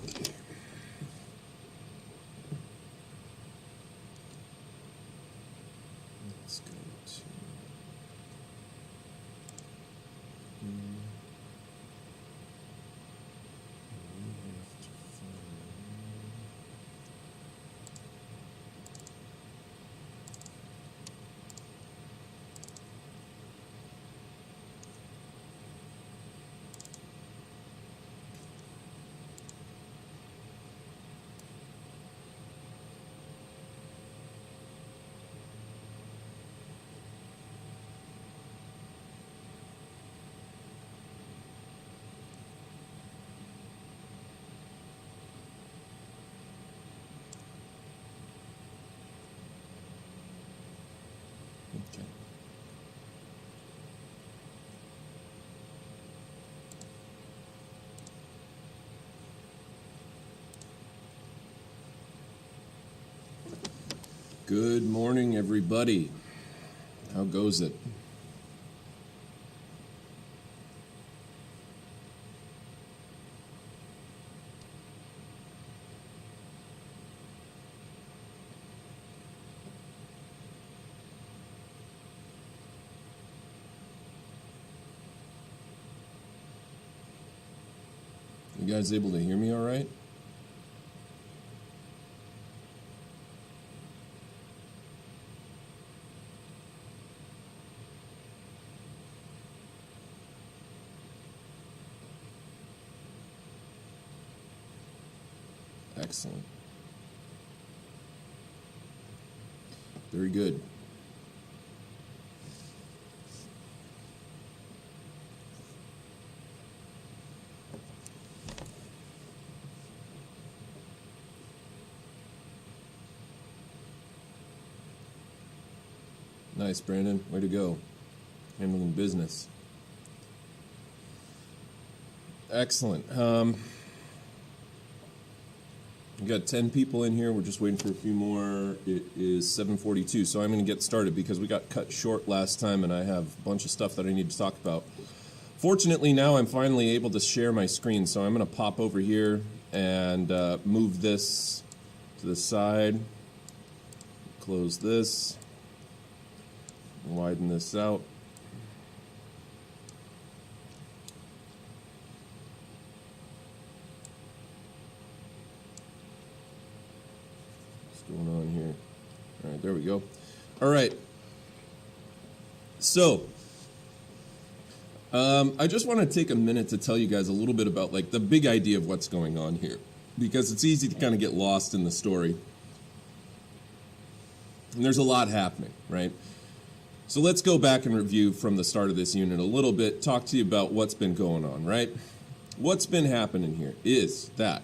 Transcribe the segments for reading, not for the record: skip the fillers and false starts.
Let's go to okay. Good morning, everybody. How goes it? You guys able to hear me all right? Excellent. Very good. Nice, Brandon. Way to go. Handling business. Excellent. We've got 10 people in here. We're just waiting for a few more. It is 7:42, so I'm going to get started because we got cut short last time and I have a bunch of stuff that I need to talk about. Fortunately, now I'm finally able to share my screen, so I'm going to pop over here and move this to the side, close this, widen this out. Going on here. All right, there we go. All right. So, I just want to take a minute to tell you guys a little bit about like the big idea of what's going on here, because it's easy to kind of get lost in the story. And there's a lot happening, right? So let's go back and review from the start of this unit a little bit, talk to you about what's been going on, right? What's been happening here is that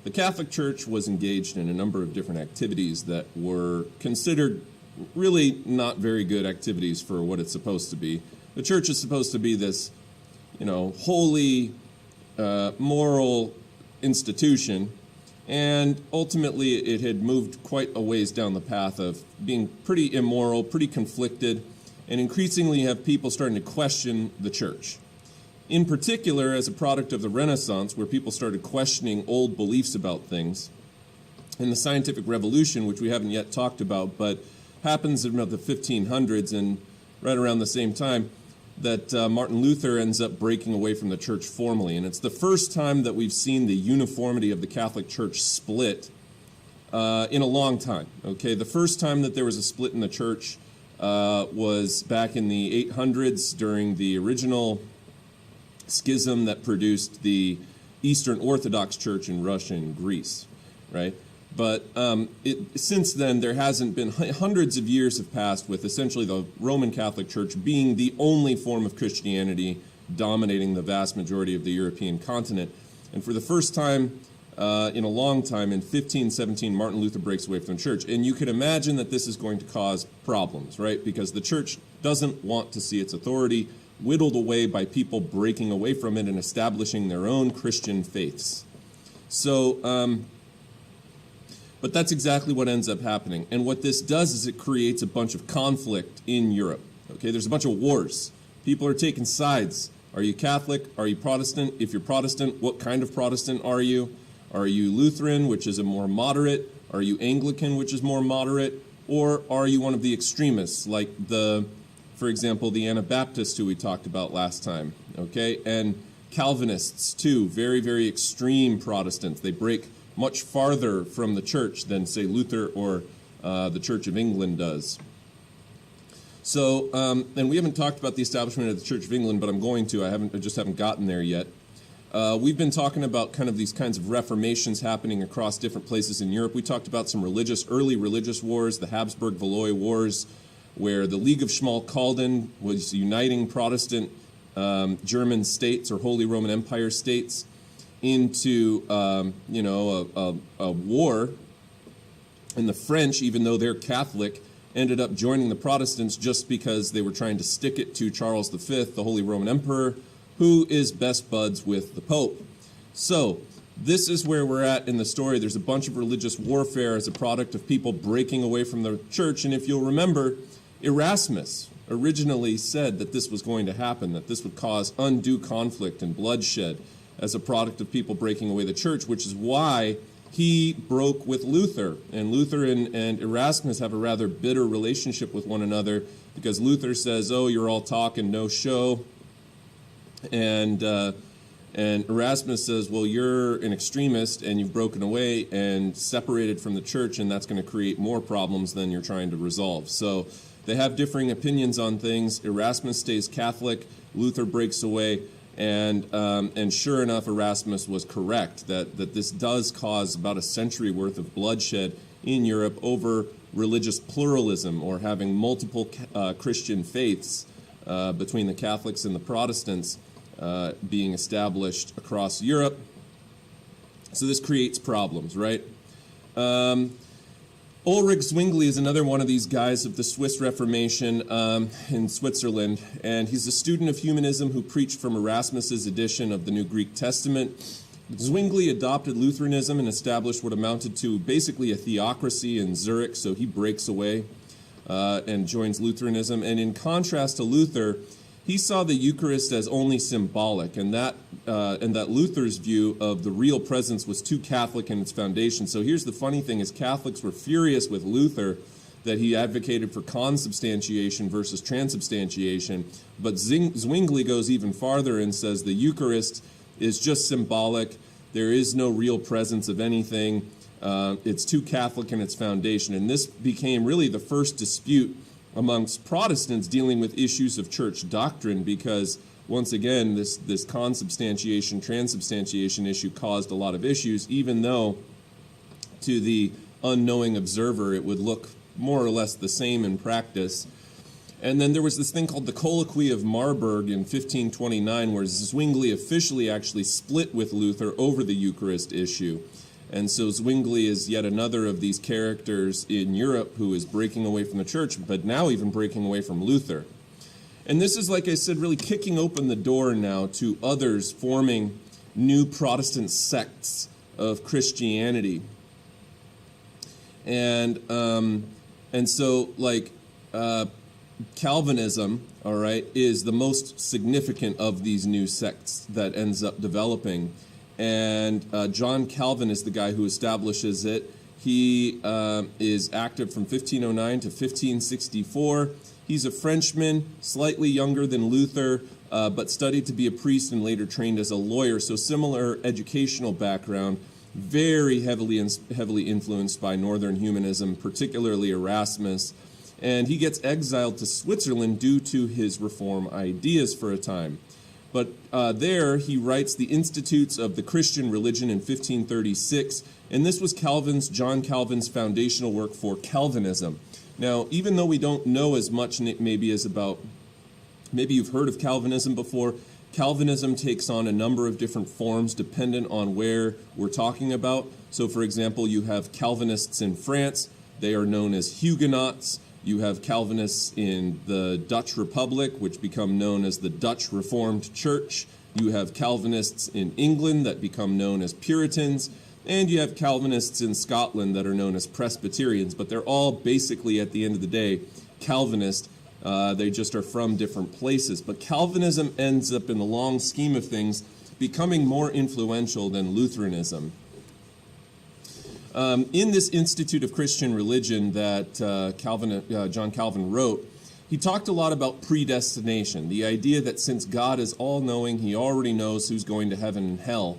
the Catholic Church was engaged in a number of different activities that were considered really not very good activities for what it's supposed to be. The church is supposed to be this, holy, moral institution, and ultimately it had moved quite a ways down the path of being pretty immoral, pretty conflicted, and increasingly have people starting to question the church. In particular, as a product of the Renaissance, where people started questioning old beliefs about things, and the scientific revolution, which we haven't yet talked about, but happens in about the 1500s, and right around the same time that Martin Luther ends up breaking away from the church formally. And it's the first time that we've seen the uniformity of the Catholic Church split in a long time. Okay, the first time that there was a split in the church was back in the 800s during the original schism that produced the Eastern Orthodox Church in Russia and Greece, right? But since then, there hasn't been, hundreds of years have passed with essentially the Roman Catholic Church being the only form of Christianity dominating the vast majority of the European continent. And for the first time in a long time, in 1517, Martin Luther breaks away from the church. And you can imagine that this is going to cause problems, right? Because the church doesn't want to see its authority whittled away by people breaking away from it and establishing their own Christian faiths. So, but that's exactly what ends up happening. And what this does is it creates a bunch of conflict in Europe. Okay, there's a bunch of wars. People are taking sides. Are you Catholic? Are you Protestant? If you're Protestant, what kind of Protestant are you? Are you Lutheran, which is a more moderate? Are you Anglican, which is more moderate? Or are you one of the extremists, like for example, the Anabaptists who we talked about last time, okay? And Calvinists, too, very, very extreme Protestants. They break much farther from the church than, say, Luther or the Church of England does. So, and we haven't talked about the establishment of the Church of England, but I'm going to. I just haven't gotten there yet. We've been talking about kind of these kinds of reformations happening across different places in Europe. We talked about some early religious wars, the Habsburg-Valois Wars, where the League of Schmalkalden was uniting Protestant German states or Holy Roman Empire states into, a war. And the French, even though they're Catholic, ended up joining the Protestants just because they were trying to stick it to Charles V, the Holy Roman Emperor, who is best buds with the Pope. So this is where we're at in the story. There's a bunch of religious warfare as a product of people breaking away from the church. And if you'll remember, Erasmus originally said that this was going to happen, that this would cause undue conflict and bloodshed as a product of people breaking away the church, which is why he broke with Luther. And Luther and Erasmus have a rather bitter relationship with one another because Luther says, oh, you're all talk and no show. And Erasmus says, well, you're an extremist and you've broken away and separated from the church, and that's going to create more problems than you're trying to resolve. So they have differing opinions on things. Erasmus stays Catholic, Luther breaks away, and sure enough, Erasmus was correct that this does cause about a century worth of bloodshed in Europe over religious pluralism, or having multiple Christian faiths between the Catholics and the Protestants being established across Europe. So this creates problems, right? Ulrich Zwingli is another one of these guys of the Swiss Reformation in Switzerland, and he's a student of humanism who preached from Erasmus's edition of the New Greek Testament. Zwingli adopted Lutheranism and established what amounted to basically a theocracy in Zurich, so he breaks away and joins Lutheranism. And in contrast to Luther, he saw the Eucharist as only symbolic, and that Luther's view of the real presence was too Catholic in its foundation. So here's the funny thing, is Catholics were furious with Luther that he advocated for consubstantiation versus transubstantiation, but Zwingli goes even farther and says the Eucharist is just symbolic, there is no real presence of anything, it's too Catholic in its foundation. And this became really the first dispute amongst Protestants dealing with issues of church doctrine, because once again, this consubstantiation, transubstantiation issue caused a lot of issues, even though to the unknowing observer it would look more or less the same in practice. And then there was this thing called the Colloquy of Marburg in 1529, where Zwingli officially actually split with Luther over the Eucharist issue. And so Zwingli is yet another of these characters in Europe who is breaking away from the church, but now even breaking away from Luther. And this is, like I said, really kicking open the door now to others forming new Protestant sects of Christianity. And so, like, Calvinism, all right, is the most significant of these new sects that ends up developing. And John Calvin is the guy who establishes it. He is active from 1509 to 1564. He's a Frenchman, slightly younger than Luther, but studied to be a priest and later trained as a lawyer. So similar educational background, very heavily influenced by Northern humanism, particularly Erasmus. And he gets exiled to Switzerland due to his reform ideas for a time. But there he writes the Institutes of the Christian Religion in 1536, and this was John Calvin's foundational work for Calvinism. Now, even though we don't know as much maybe you've heard of Calvinism before, Calvinism takes on a number of different forms dependent on where we're talking about. So, for example, you have Calvinists in France. They are known as Huguenots. You have Calvinists in the Dutch Republic, which become known as the Dutch Reformed Church. You have Calvinists in England that become known as Puritans. And you have Calvinists in Scotland that are known as Presbyterians. But they're all basically, at the end of the day, Calvinist. They just are from different places. But Calvinism ends up, in the long scheme of things, becoming more influential than Lutheranism. In this Institute of Christian Religion that John Calvin wrote, he talked a lot about predestination, the idea that since God is all-knowing, he already knows who's going to heaven and hell.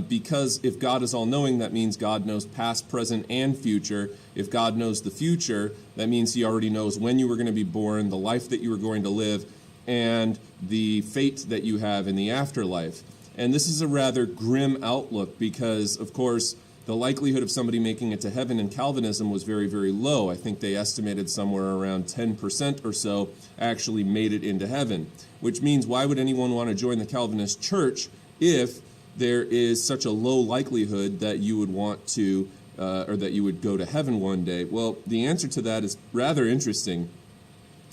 Because if God is all-knowing, that means God knows past, present, and future. If God knows the future, that means he already knows when you were going to be born, the life that you were going to live, and the fate that you have in the afterlife. And this is a rather grim outlook because, of course, the likelihood of somebody making it to heaven in Calvinism was very, very low. I think they estimated somewhere around 10% or so actually made it into heaven, which means why would anyone want to join the Calvinist church if there is such a low likelihood that you would want to, or that you would go to heaven one day? Well, the answer to that is rather interesting.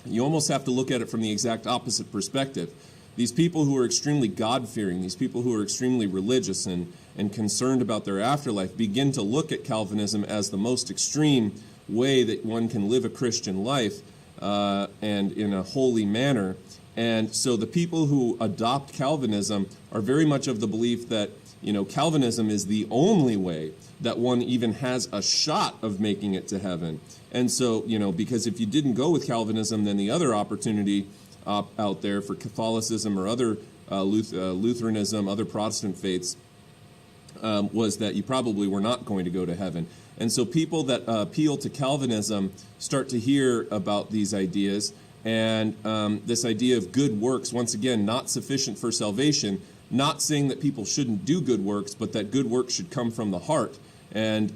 You almost have to look at it from the exact opposite perspective. These people who are extremely God-fearing, these people who are extremely religious and concerned about their afterlife, begin to look at Calvinism as the most extreme way that one can live a Christian life and in a holy manner. And so the people who adopt Calvinism are very much of the belief that, Calvinism is the only way that one even has a shot of making it to heaven. And so, because if you didn't go with Calvinism, then the other opportunity out there for Catholicism or other Lutheranism, other Protestant faiths, was that you probably were not going to go to heaven. And so people that appeal to Calvinism start to hear about these ideas, and this idea of good works, once again, not sufficient for salvation, not saying that people shouldn't do good works, but that good works should come from the heart. And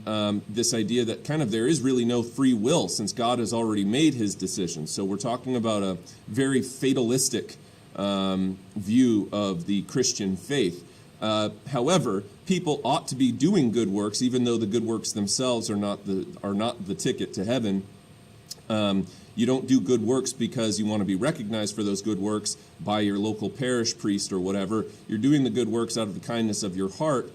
this idea that kind of there is really no free will since God has already made his decisions. So we're talking about a very fatalistic view of the Christian faith. However, people ought to be doing good works, even though the good works themselves are not the ticket to heaven. You don't do good works because you want to be recognized for those good works by your local parish priest or whatever. You're doing the good works out of the kindness of your heart,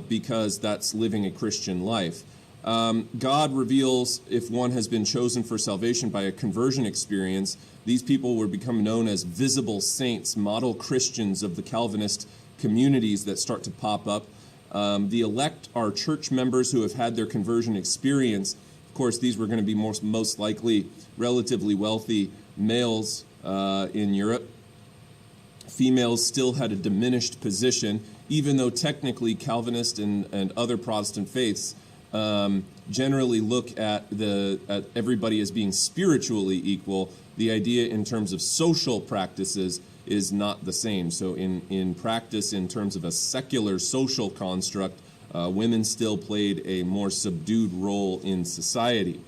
because that's living a Christian life. God reveals if one has been chosen for salvation by a conversion experience. These people will become known as visible saints, model Christians of the Calvinist communities that start to pop up. The elect are church members who have had their conversion experience. Of course, these were going to be most likely relatively wealthy males in Europe. Females still had a diminished position, even though technically Calvinist and other Protestant faiths generally look at everybody as being spiritually equal. The idea in terms of social practices is not the same. So in practice, in terms of a secular social construct, women still played a more subdued role in society.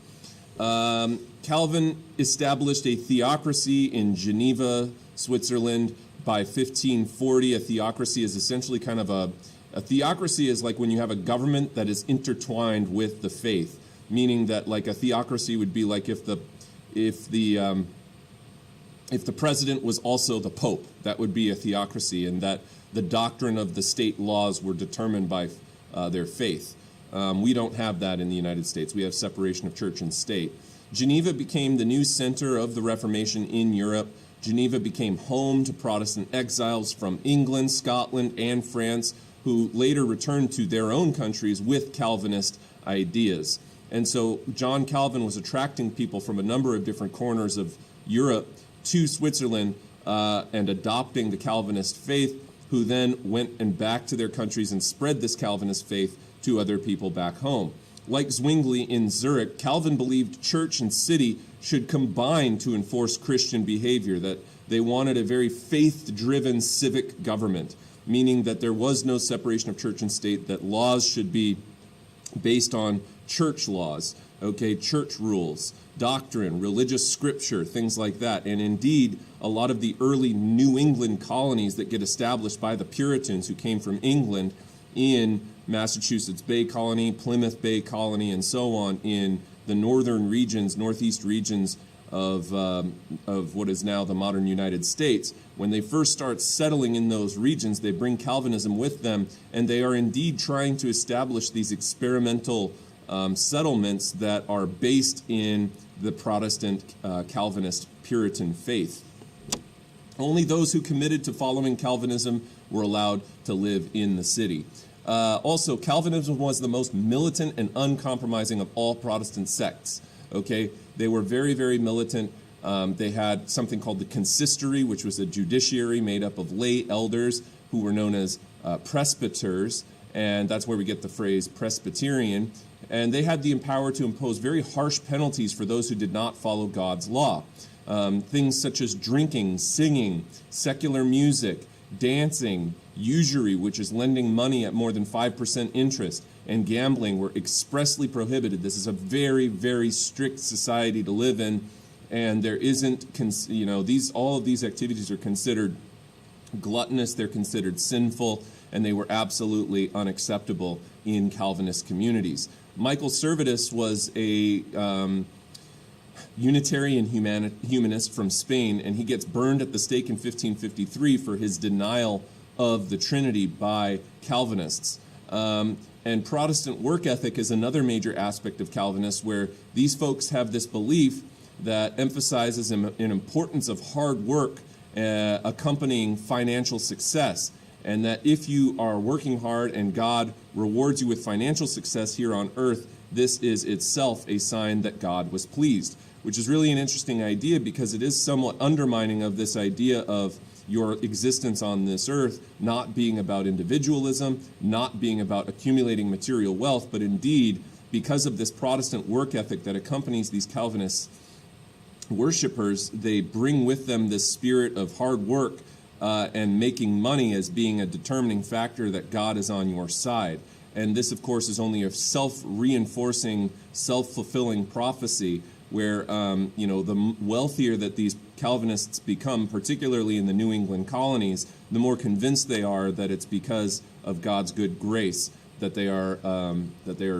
Calvin established a theocracy in Geneva, Switzerland, by 1540. A theocracy is essentially kind of a theocracy is like when you have a government that is intertwined with the faith, meaning that like a theocracy would be like if the president was also the pope, that would be a theocracy, and that the doctrine of the state laws were determined by their faith. We don't have that in the United States. We have separation of church and state. Geneva became the new center of the Reformation in Europe. Geneva became home to Protestant exiles from England, Scotland, and France, who later returned to their own countries with Calvinist ideas. And so John Calvin was attracting people from a number of different corners of Europe to Switzerland and adopting the Calvinist faith, who then went and back to their countries and spread this Calvinist faith to other people back home. Like Zwingli in Zurich, Calvin believed church and city should combine to enforce Christian behavior, that they wanted a very faith-driven civic government, meaning that there was no separation of church and state, that laws should be based on church laws, church rules, doctrine, religious scripture, things like that. And indeed, a lot of the early New England colonies that get established by the Puritans who came from England in Massachusetts Bay Colony, Plymouth Bay Colony, and so on in the northern regions, northeast regions of what is now the modern United States. When they first start settling in those regions, they bring Calvinism with them, and they are indeed trying to establish these experimental settlements that are based in the Protestant Calvinist Puritan faith. Only those who committed to following Calvinism were allowed to live in the city. Also, Calvinism was the most militant and uncompromising of all Protestant sects. Okay, they were very, very militant. They had something called the consistory, which was a judiciary made up of lay elders who were known as presbyters, and that's where we get the phrase Presbyterian. And they had the power to impose very harsh penalties for those who did not follow God's law. Things such as drinking, singing, secular music, dancing, usury, which is lending money at more than 5% interest, and gambling were expressly prohibited. This is a very, very strict society to live in, and there isn't, all of these activities are considered gluttonous, they're considered sinful, and they were absolutely unacceptable in Calvinist communities. Michael Servetus was a Unitarian humanist from Spain, and he gets burned at the stake in 1553 for his denial of the Trinity by Calvinists. And Protestant work ethic is another major aspect of Calvinists, where these folks have this belief that emphasizes an importance of hard work accompanying financial success, and that if you are working hard and God rewards you with financial success here on earth, this is itself a sign that God was pleased, which is really an interesting idea because it is somewhat undermining of this idea of your existence on this earth not being about individualism, not being about accumulating material wealth, but indeed, because of this Protestant work ethic that accompanies these Calvinist worshipers, they bring with them this spirit of hard work and making money as being a determining factor that God is on your side. And this, of course, is only a self-reinforcing, self-fulfilling prophecy where, the wealthier that these Calvinists become, particularly in the New England colonies, the more convinced they are that it's because of God's good grace that they are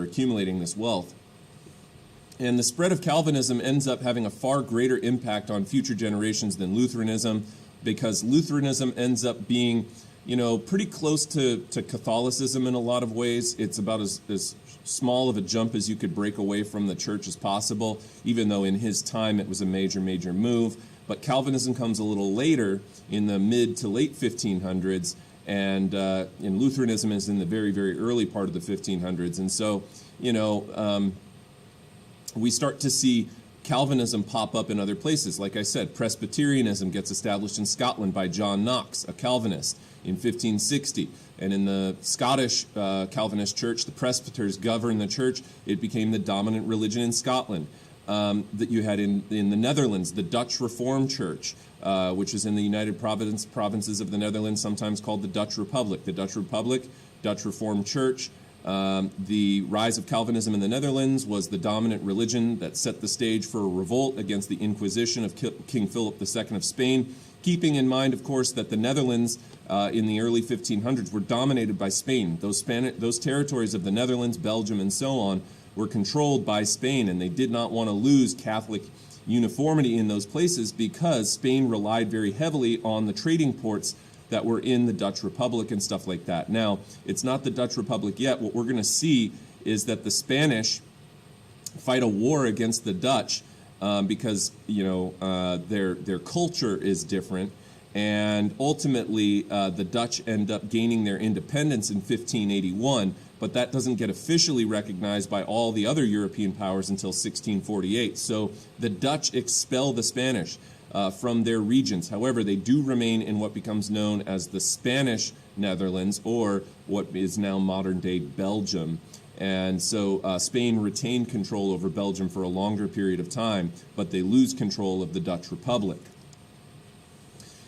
accumulating this wealth. And the spread of Calvinism ends up having a far greater impact on future generations than Lutheranism, because Lutheranism ends up being, pretty close to Catholicism in a lot of ways. It's about as small of a jump as you could break away from the church as possible, even though in his time it was a major, major move. But Calvinism comes a little later in the mid to late 1500s, and Lutheranism is in the very, very early part of the 1500s. And so, we start to see Calvinism pop up in other places. Like I said, Presbyterianism gets established in Scotland by John Knox, a Calvinist, in 1560. And in the Scottish Calvinist church, the presbyters govern the church. It became the dominant religion in Scotland. That you had in the Netherlands, the Dutch Reformed Church, which is in the United Provinces of the Netherlands, sometimes called the Dutch Republic. The Dutch Republic, Dutch Reformed Church. The rise of Calvinism in the Netherlands was the dominant religion that set the stage for a revolt against the Inquisition of King Philip II of Spain, keeping in mind, of course, that the Netherlands in the early 1500s were dominated by Spain. Those territories of the Netherlands, Belgium, and so on were controlled by Spain, and they did not want to lose Catholic uniformity in those places because Spain relied very heavily on the trading ports that were in the Dutch Republic and stuff like that. Now, it's not the Dutch Republic yet. What we're going to see is that the Spanish fight a war against the Dutch because their culture is different, and ultimately the Dutch end up gaining their independence in 1581, but that doesn't get officially recognized by all the other European powers until 1648. So the Dutch expel the Spanish from their regions. However, they do remain in what becomes known as the Spanish Netherlands, or what is now modern-day Belgium. And so Spain retained control over Belgium for a longer period of time, but they lose control of the Dutch Republic.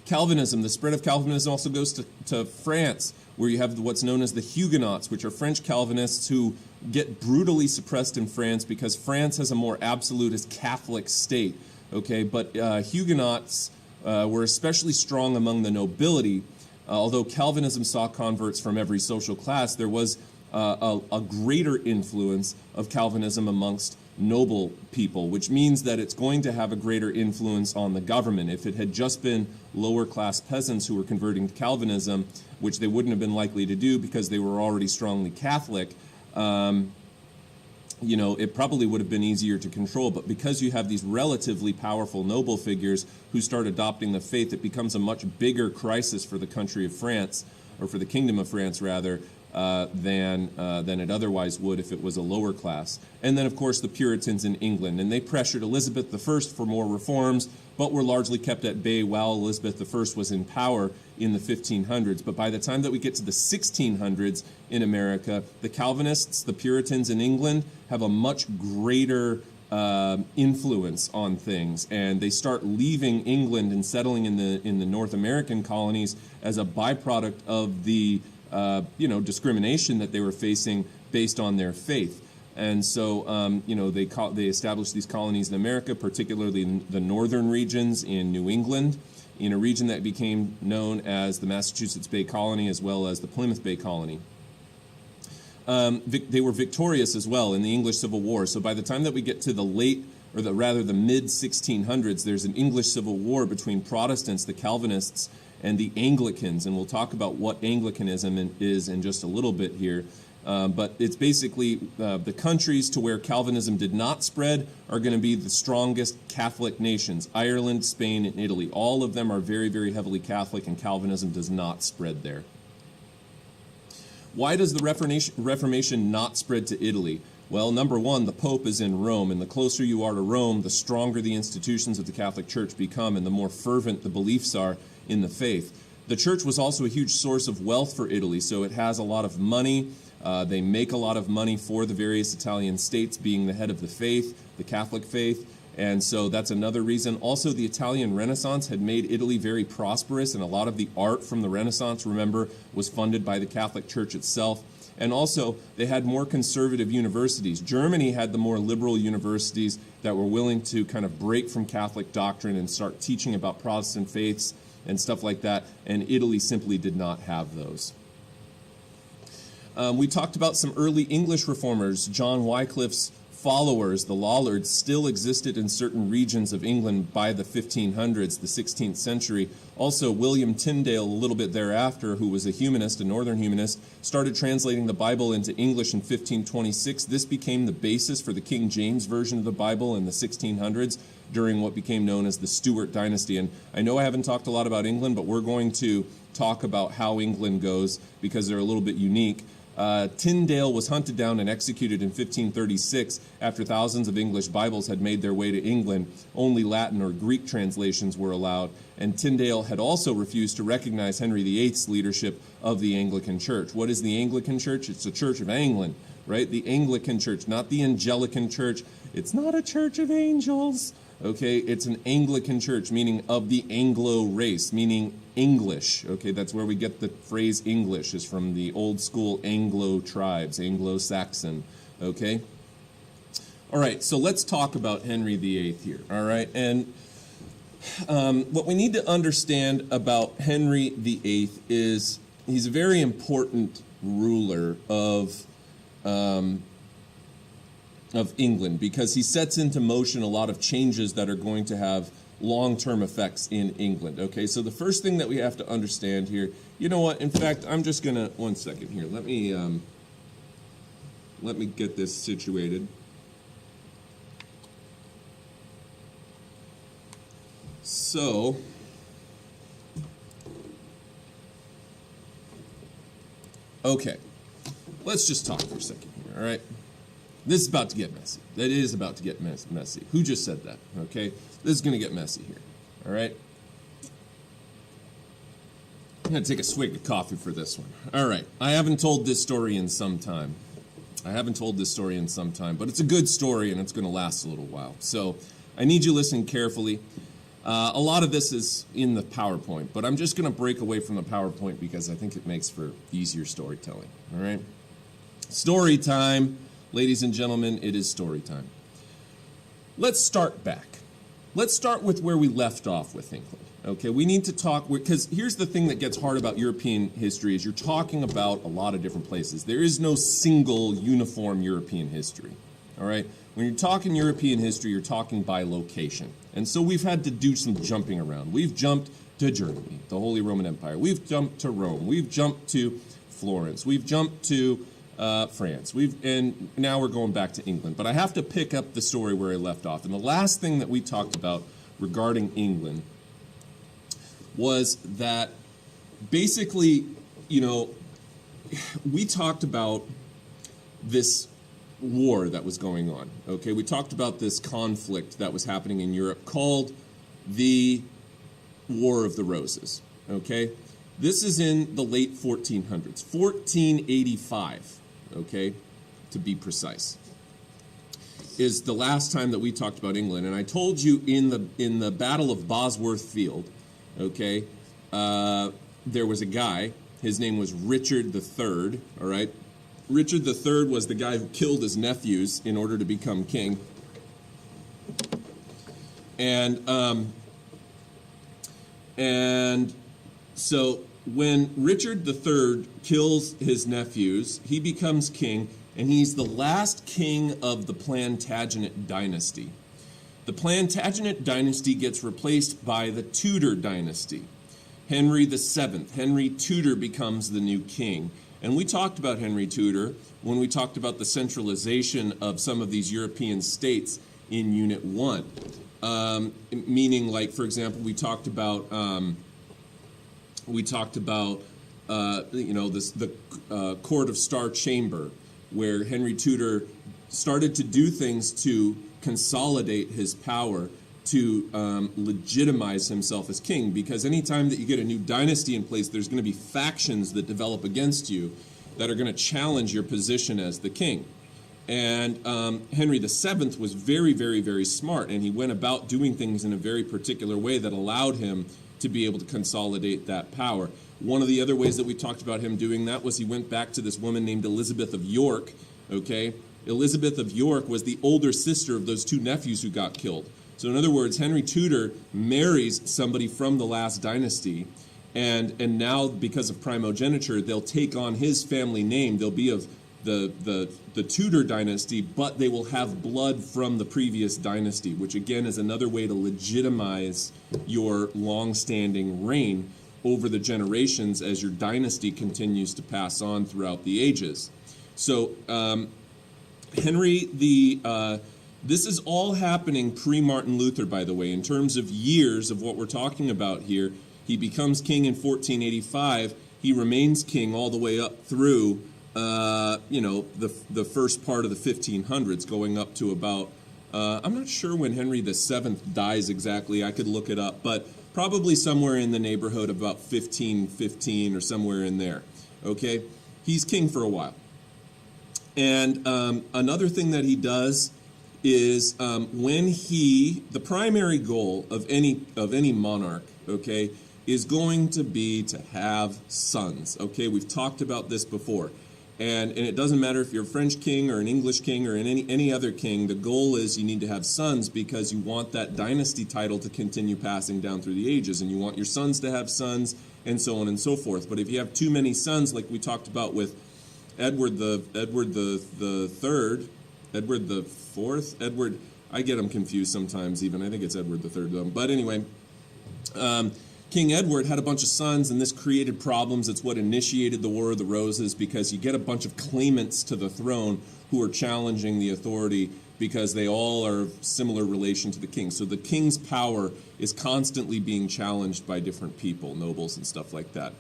Calvinism, the spread of Calvinism also goes to France, where you have what's known as the Huguenots, which are French Calvinists who get brutally suppressed in France because France has a more absolutist Catholic state. Okay, but Huguenots were especially strong among the nobility. Although Calvinism saw converts from every social class, there was a greater influence of Calvinism amongst noble people, which means that it's going to have a greater influence on the government. If it had just been lower class peasants who were converting to Calvinism, which they wouldn't have been likely to do because they were already strongly Catholic, it probably would have been easier to control. But because you have these relatively powerful noble figures who start adopting the faith, it becomes a much bigger crisis for the country of France, or for the Kingdom of France, rather, than it otherwise would if it was a lower class. And then, of course, the Puritans in England. And they pressured Elizabeth I for more reforms, but were largely kept at bay while Elizabeth I was in power in the 1500s. But by the time that we get to the 1600s in America, the Calvinists, the Puritans in England, have a much greater influence on things, and they start leaving England and settling in the North American colonies as a byproduct of the discrimination that they were facing based on their faith. And so they established these colonies in America, particularly in the northern regions in New England, in a region that became known as the Massachusetts Bay Colony as well as the Plymouth Bay Colony. They were victorious as well in the English Civil War. So by the time that we get to the the mid 1600s, there's an English Civil War between Protestants, the Calvinists, and the Anglicans. And we'll talk about what Anglicanism is in just a little bit here. But it's basically the countries to where Calvinism did not spread are going to be the strongest Catholic nations: Ireland, Spain, and Italy. All of them are very, very heavily Catholic, and Calvinism does not spread there. Why does the Reformation not spread to Italy? Well, number one, the Pope is in Rome, and the closer you are to Rome, the stronger the institutions of the Catholic Church become, and the more fervent the beliefs are in the faith. The Church was also a huge source of wealth for Italy, so it has a lot of money. They make a lot of money for the various Italian states, being the head of the faith, the Catholic faith. And so that's another reason. Also, the Italian Renaissance had made Italy very prosperous, and a lot of the art from the Renaissance, remember, was funded by the Catholic Church itself. And also, they had more conservative universities. Germany had the more liberal universities that were willing to kind of break from Catholic doctrine and start teaching about Protestant faiths and stuff like that, and Italy simply did not have those. We talked about some early English reformers. John Wycliffe's followers, the Lollards, still existed in certain regions of England by the 1500s, the 16th century. Also, William Tyndale, a little bit thereafter, who was a humanist, a northern humanist, started translating the Bible into English in 1526. This became the basis for the King James Version of the Bible in the 1600s during what became known as the Stuart dynasty. And I know I haven't talked a lot about England, but we're going to talk about how England goes because they're a little bit unique. Tyndale was hunted down and executed in 1536 after thousands of English Bibles had made their way to England. Only Latin or Greek translations were allowed, and Tyndale had also refused to recognize Henry VIII's leadership of the Anglican Church. What is the Anglican Church? It's the Church of England, right? The Anglican Church, not the Anglican Church. It's not a church of angels. Okay, it's an Anglican church, meaning of the Anglo race, meaning English. Okay, that's where we get the phrase English, is from the old school Anglo tribes, Anglo-Saxon. Okay? All right, so let's talk about Henry VIII here. All right, and what we need to understand about Henry VIII is he's a very important ruler of England, because he sets into motion a lot of changes that are going to have long-term effects in England. Okay, so the first thing that we have to understand here, you know what, in fact, I'm just gonna, one second here, let me get this situated. So, okay, let's just talk for a second here, all right? This is about to get messy. That is about to get messy. Who just said that? Okay? This is going to get messy here. All right? I'm going to take a swig of coffee for this one. All right. I haven't told this story in some time. But it's a good story, and it's going to last a little while. So I need you listening carefully. A lot of this is in the PowerPoint, but I'm just going to break away from the PowerPoint because I think it makes for easier storytelling. All right? Story time. Ladies and gentlemen, it is story time. Let's start back. Let's start with where we left off with England. Okay, we need to talk, because here's the thing that gets hard about European history is you're talking about a lot of different places. There is no single uniform European history. All right? When you're talking European history, you're talking by location. And so we've had to do some jumping around. We've jumped to Germany, the Holy Roman Empire. We've jumped to Rome. We've jumped to Florence. We've jumped to France. And now we're going back to England. But I have to pick up the story where I left off. And the last thing that we talked about regarding England was that basically, we talked about this war that was going on, okay? We talked about this conflict that was happening in Europe called the War of the Roses, okay? This is in the late 1400s, 1485, okay, to be precise, is the last time that we talked about England. And I told you in the Battle of Bosworth Field, okay, there was a guy, his name was Richard III, all right? Richard III was the guy who killed his nephews in order to become king. And so when Richard III kills his nephews, he becomes king, and he's the last king of the Plantagenet dynasty. The Plantagenet dynasty gets replaced by the Tudor dynasty. Henry VII, Henry Tudor becomes the new king. And we talked about Henry Tudor when we talked about the centralization of some of these European states in Unit 1. Meaning, like, for example, we talked about the Court of Star Chamber, where Henry Tudor started to do things to consolidate his power, to legitimize himself as king, because anytime that you get a new dynasty in place, there's going to be factions that develop against you that are going to challenge your position as the king. And Henry VII was very, very, very smart, and he went about doing things in a very particular way that allowed him to be able to consolidate that power. One of the other ways that we talked about him doing that was he went back to this woman named Elizabeth of York, okay? Elizabeth of York was the older sister of those two nephews who got killed. So in other words, Henry Tudor marries somebody from the last dynasty, and now because of primogeniture, they'll take on his family name. They'll be of the Tudor dynasty, but they will have blood from the previous dynasty, which again is another way to legitimize your long-standing reign over the generations as your dynasty continues to pass on throughout the ages. So this is all happening pre-Martin Luther, by the way, in terms of years of what we're talking about here. He becomes king in 1485. He remains king all the way up through, the first part of the 1500s, going up to about, I'm not sure when Henry VII dies exactly. I could look it up, but probably somewhere in the neighborhood of about 1515 or somewhere in there, okay? He's king for a while. And another thing that he does is the primary goal of any monarch, okay, is going to be to have sons, okay? We've talked about this before. And it doesn't matter if you're a French king or an English king or any other king, the goal is you need to have sons because you want that dynasty title to continue passing down through the ages, and you want your sons to have sons, and so on and so forth. But if you have too many sons, like we talked about with Edward the Third, Edward the Fourth, Edward, I get them confused sometimes even. I think it's Edward the Third though. But anyway, King Edward had a bunch of sons, and this created problems. It's what initiated the War of the Roses, because you get a bunch of claimants to the throne who are challenging the authority because they all are of similar relation to the king. So the king's power is constantly being challenged by different people, nobles and stuff like that.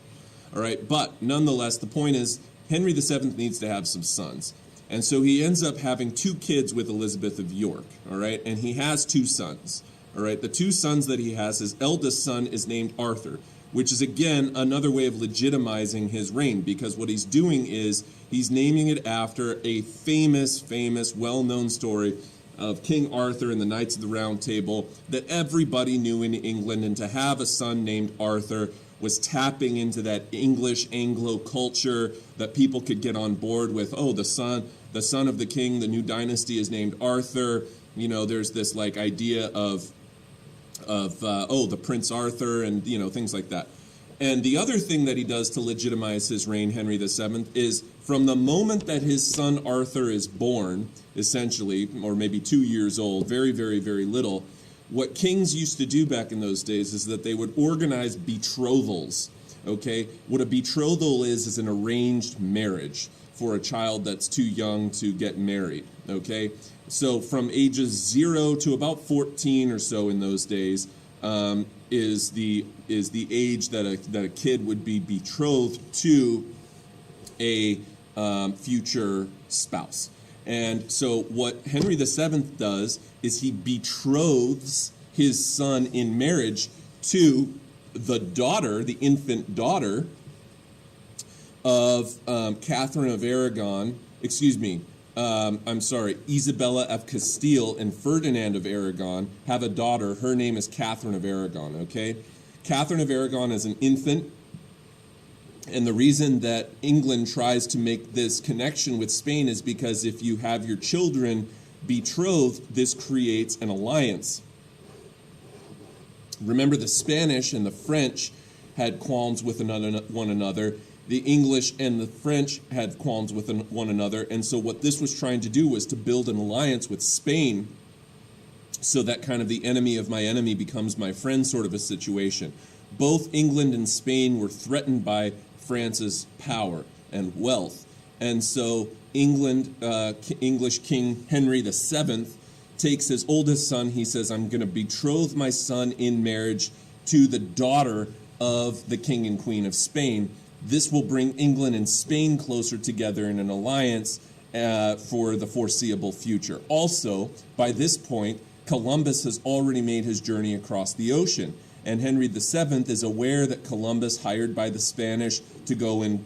All right, but nonetheless, the point is Henry VII needs to have some sons. And so he ends up having 2 kids with Elizabeth of York, all right? And he has 2 sons. All right, the 2 sons that he has, his eldest son is named Arthur, which is, again, another way of legitimizing his reign, because what he's doing is he's naming it after a famous, well-known story of King Arthur and the Knights of the Round Table that everybody knew in England, and to have a son named Arthur was tapping into that English Anglo culture that people could get on board with. Oh, the son of the king, the new dynasty is named Arthur. You know, there's this like idea of the Prince Arthur, and things like that. And the other thing that he does to legitimize his reign, Henry VII, is from the moment that his son Arthur is born, essentially, or maybe 2 years old, very, very, very little, what kings used to do back in those days is that they would organize betrothals, okay? What a betrothal is an arranged marriage for a child that's too young to get married, okay? So from ages 0 to about 14 or so in those days is the age that a kid would be betrothed to a future spouse. And so what Henry VII does is he betroths his son in marriage to the daughter, the infant daughter of Catherine of Aragon, Isabella of Castile and Ferdinand of Aragon have a daughter. Her name is Catherine of Aragon, okay? Catherine of Aragon is an infant, and the reason that England tries to make this connection with Spain is because if you have your children betrothed, this creates an alliance. Remember, the Spanish and the French had qualms with one another. The English and the French had qualms with one another. And so what this was trying to do was to build an alliance with Spain so that kind of the enemy of my enemy becomes my friend sort of a situation. Both England and Spain were threatened by France's power and wealth. And so English King Henry VII takes his oldest son. He says, I'm going to betroth my son in marriage to the daughter of the King and Queen of Spain. This will bring England and Spain closer together in an alliance for the foreseeable future. Also, by this point, Columbus has already made his journey across the ocean. And Henry VII is aware that Columbus, hired by the Spanish to go and,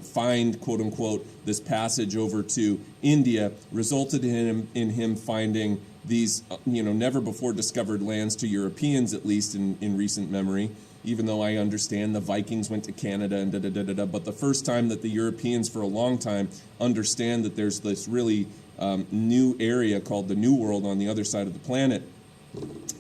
find, quote unquote, this passage over to India, resulted in him finding these, never before discovered lands to Europeans, at least in recent memory. Even though I understand the Vikings went to Canada and but the first time that the Europeans for a long time understand that there's this really new area called the New World on the other side of the planet,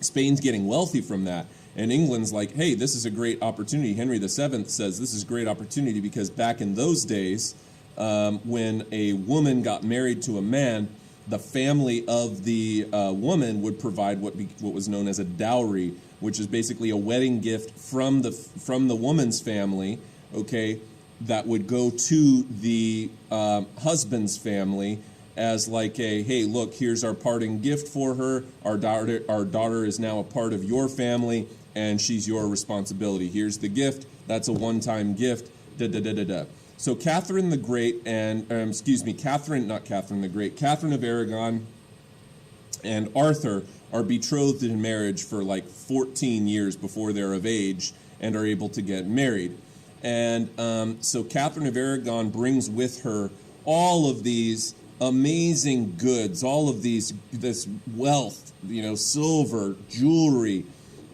Spain's getting wealthy from that. And England's like, hey, this is a great opportunity. Henry VII says this is a great opportunity because back in those days, when a woman got married to a man, the family of the woman would provide what was known as a dowry, which is basically a wedding gift from the woman's family, okay, that would go to the husband's family as like a, hey, look, here's our parting gift for her. Our daughter is now a part of your family, and she's your responsibility. Here's the gift. That's a one-time gift. So Catherine the Great Catherine of Aragon and Arthur are betrothed in marriage for like 14 years before they're of age and are able to get married. And so Catherine of Aragon brings with her all of these amazing goods, all of this wealth, silver, jewelry,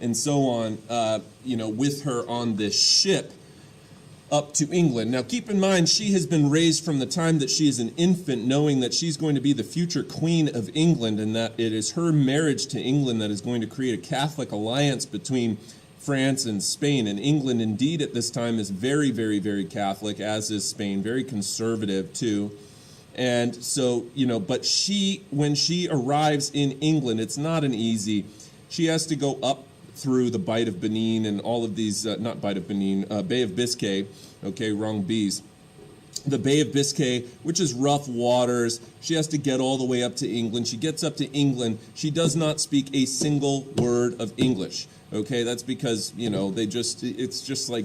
and so on, with her on this ship up to England. Now, keep in mind, she has been raised from the time that she is an infant, knowing that she's going to be the future Queen of England, and that it is her marriage to England that is going to create a Catholic alliance between France and Spain. And England, indeed, at this time is very, very, very Catholic, as is Spain, very conservative, too. And so, but when she arrives in England, it's not an easy, she has to go up through the Bight of Benin and all of these, not Bight of Benin, Bay of Biscay, okay, wrong B's. The Bay of Biscay, which is rough waters. She has to get all the way up to England. She gets up to England. She does not speak a single word of English, okay? That's because, it's just like,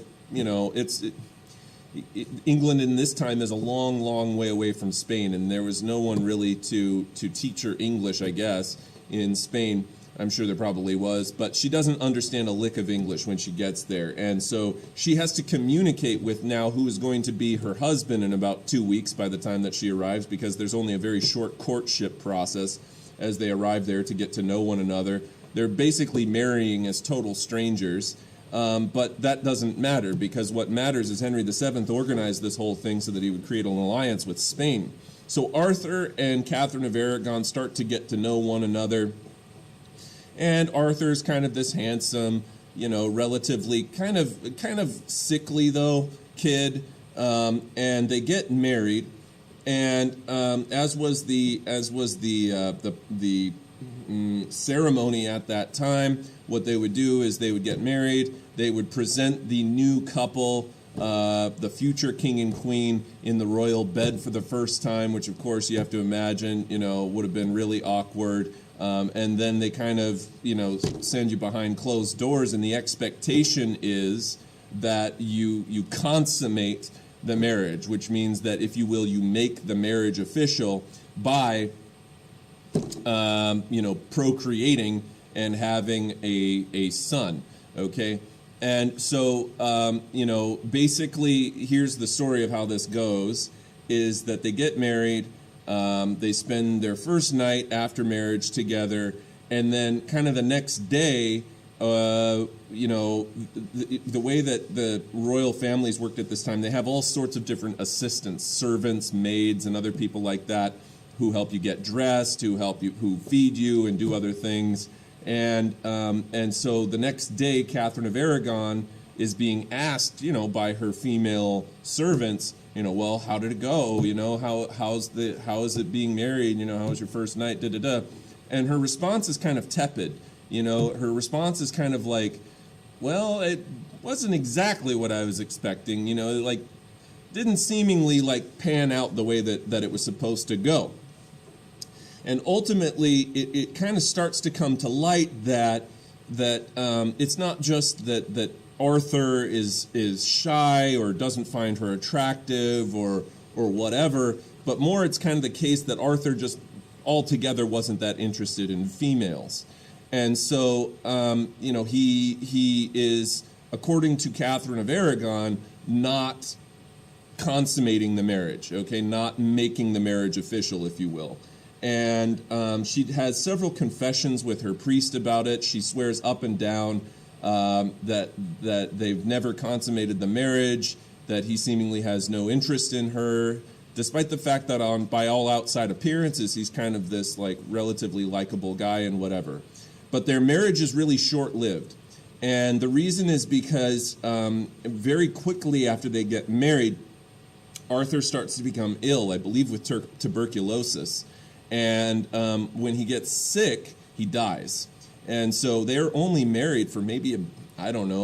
England in this time is a long, long way away from Spain, and there was no one really to teach her English, I guess, in Spain. I'm sure there probably was, but she doesn't understand a lick of English when she gets there. And so she has to communicate with now who is going to be her husband in about 2 weeks by the time that she arrives, because there's only a very short courtship process as they arrive there to get to know one another. They're basically marrying as total strangers, but that doesn't matter, because what matters is Henry VII organized this whole thing so that he would create an alliance with Spain. So Arthur and Catherine of Aragon start to get to know one another. And Arthur's kind of this handsome, relatively kind of sickly though kid, and they get married. And as was the ceremony at that time, what they would do is they would get married. They would present the new couple, the future king and queen, in the royal bed for the first time, which of course you have to imagine, would have been really awkward. And then they kind of, send you behind closed doors, and the expectation is that you consummate the marriage, which means that, if you will, you make the marriage official by, procreating and having a son, okay? And so, basically, here's the story of how this goes, is that they get married, they spend their first night after marriage together, and then kind of the next day, the way that the royal families worked at this time, they have all sorts of different assistants, servants, maids, and other people like that who help you get dressed, who feed you and do other things. And so the next day, Catherine of Aragon is being asked, by her female servants, well, how did it go? How is it being married? How was your first night? Da da da. And her response is kind of tepid. Her response is kind of like, well, it wasn't exactly what I was expecting. Didn't seemingly pan out the way that it was supposed to go. And ultimately, it kind of starts to come to light that it's not just that Arthur is shy or doesn't find her attractive or whatever, but more it's kind of the case that Arthur just altogether wasn't that interested in females. And so, he is, according to Catherine of Aragon, not consummating the marriage, okay, not making the marriage official, if you will. And she has several confessions with her priest about it. She swears up and down that they've never consummated the marriage, that he seemingly has no interest in her, despite the fact that by all outside appearances, he's kind of this relatively likable guy and whatever. But their marriage is really short-lived. And the reason is because very quickly after they get married, Arthur starts to become ill, I believe with tuberculosis. And when he gets sick, he dies. And so they're only married for maybe, a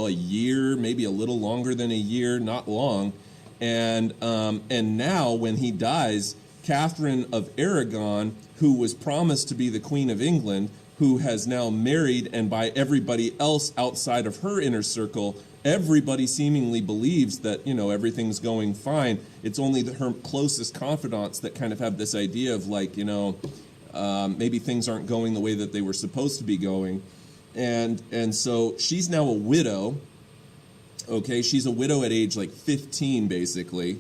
year, maybe a little longer than a year, not long. And now when he dies, Catherine of Aragon, who was promised to be the Queen of England, who has now married, and by everybody else outside of her inner circle, everybody seemingly believes that, everything's going fine. It's only her closest confidants that kind of have this idea of maybe things aren't going the way that they were supposed to be going. And so she's now a widow. Okay, she's a widow at age 15, basically.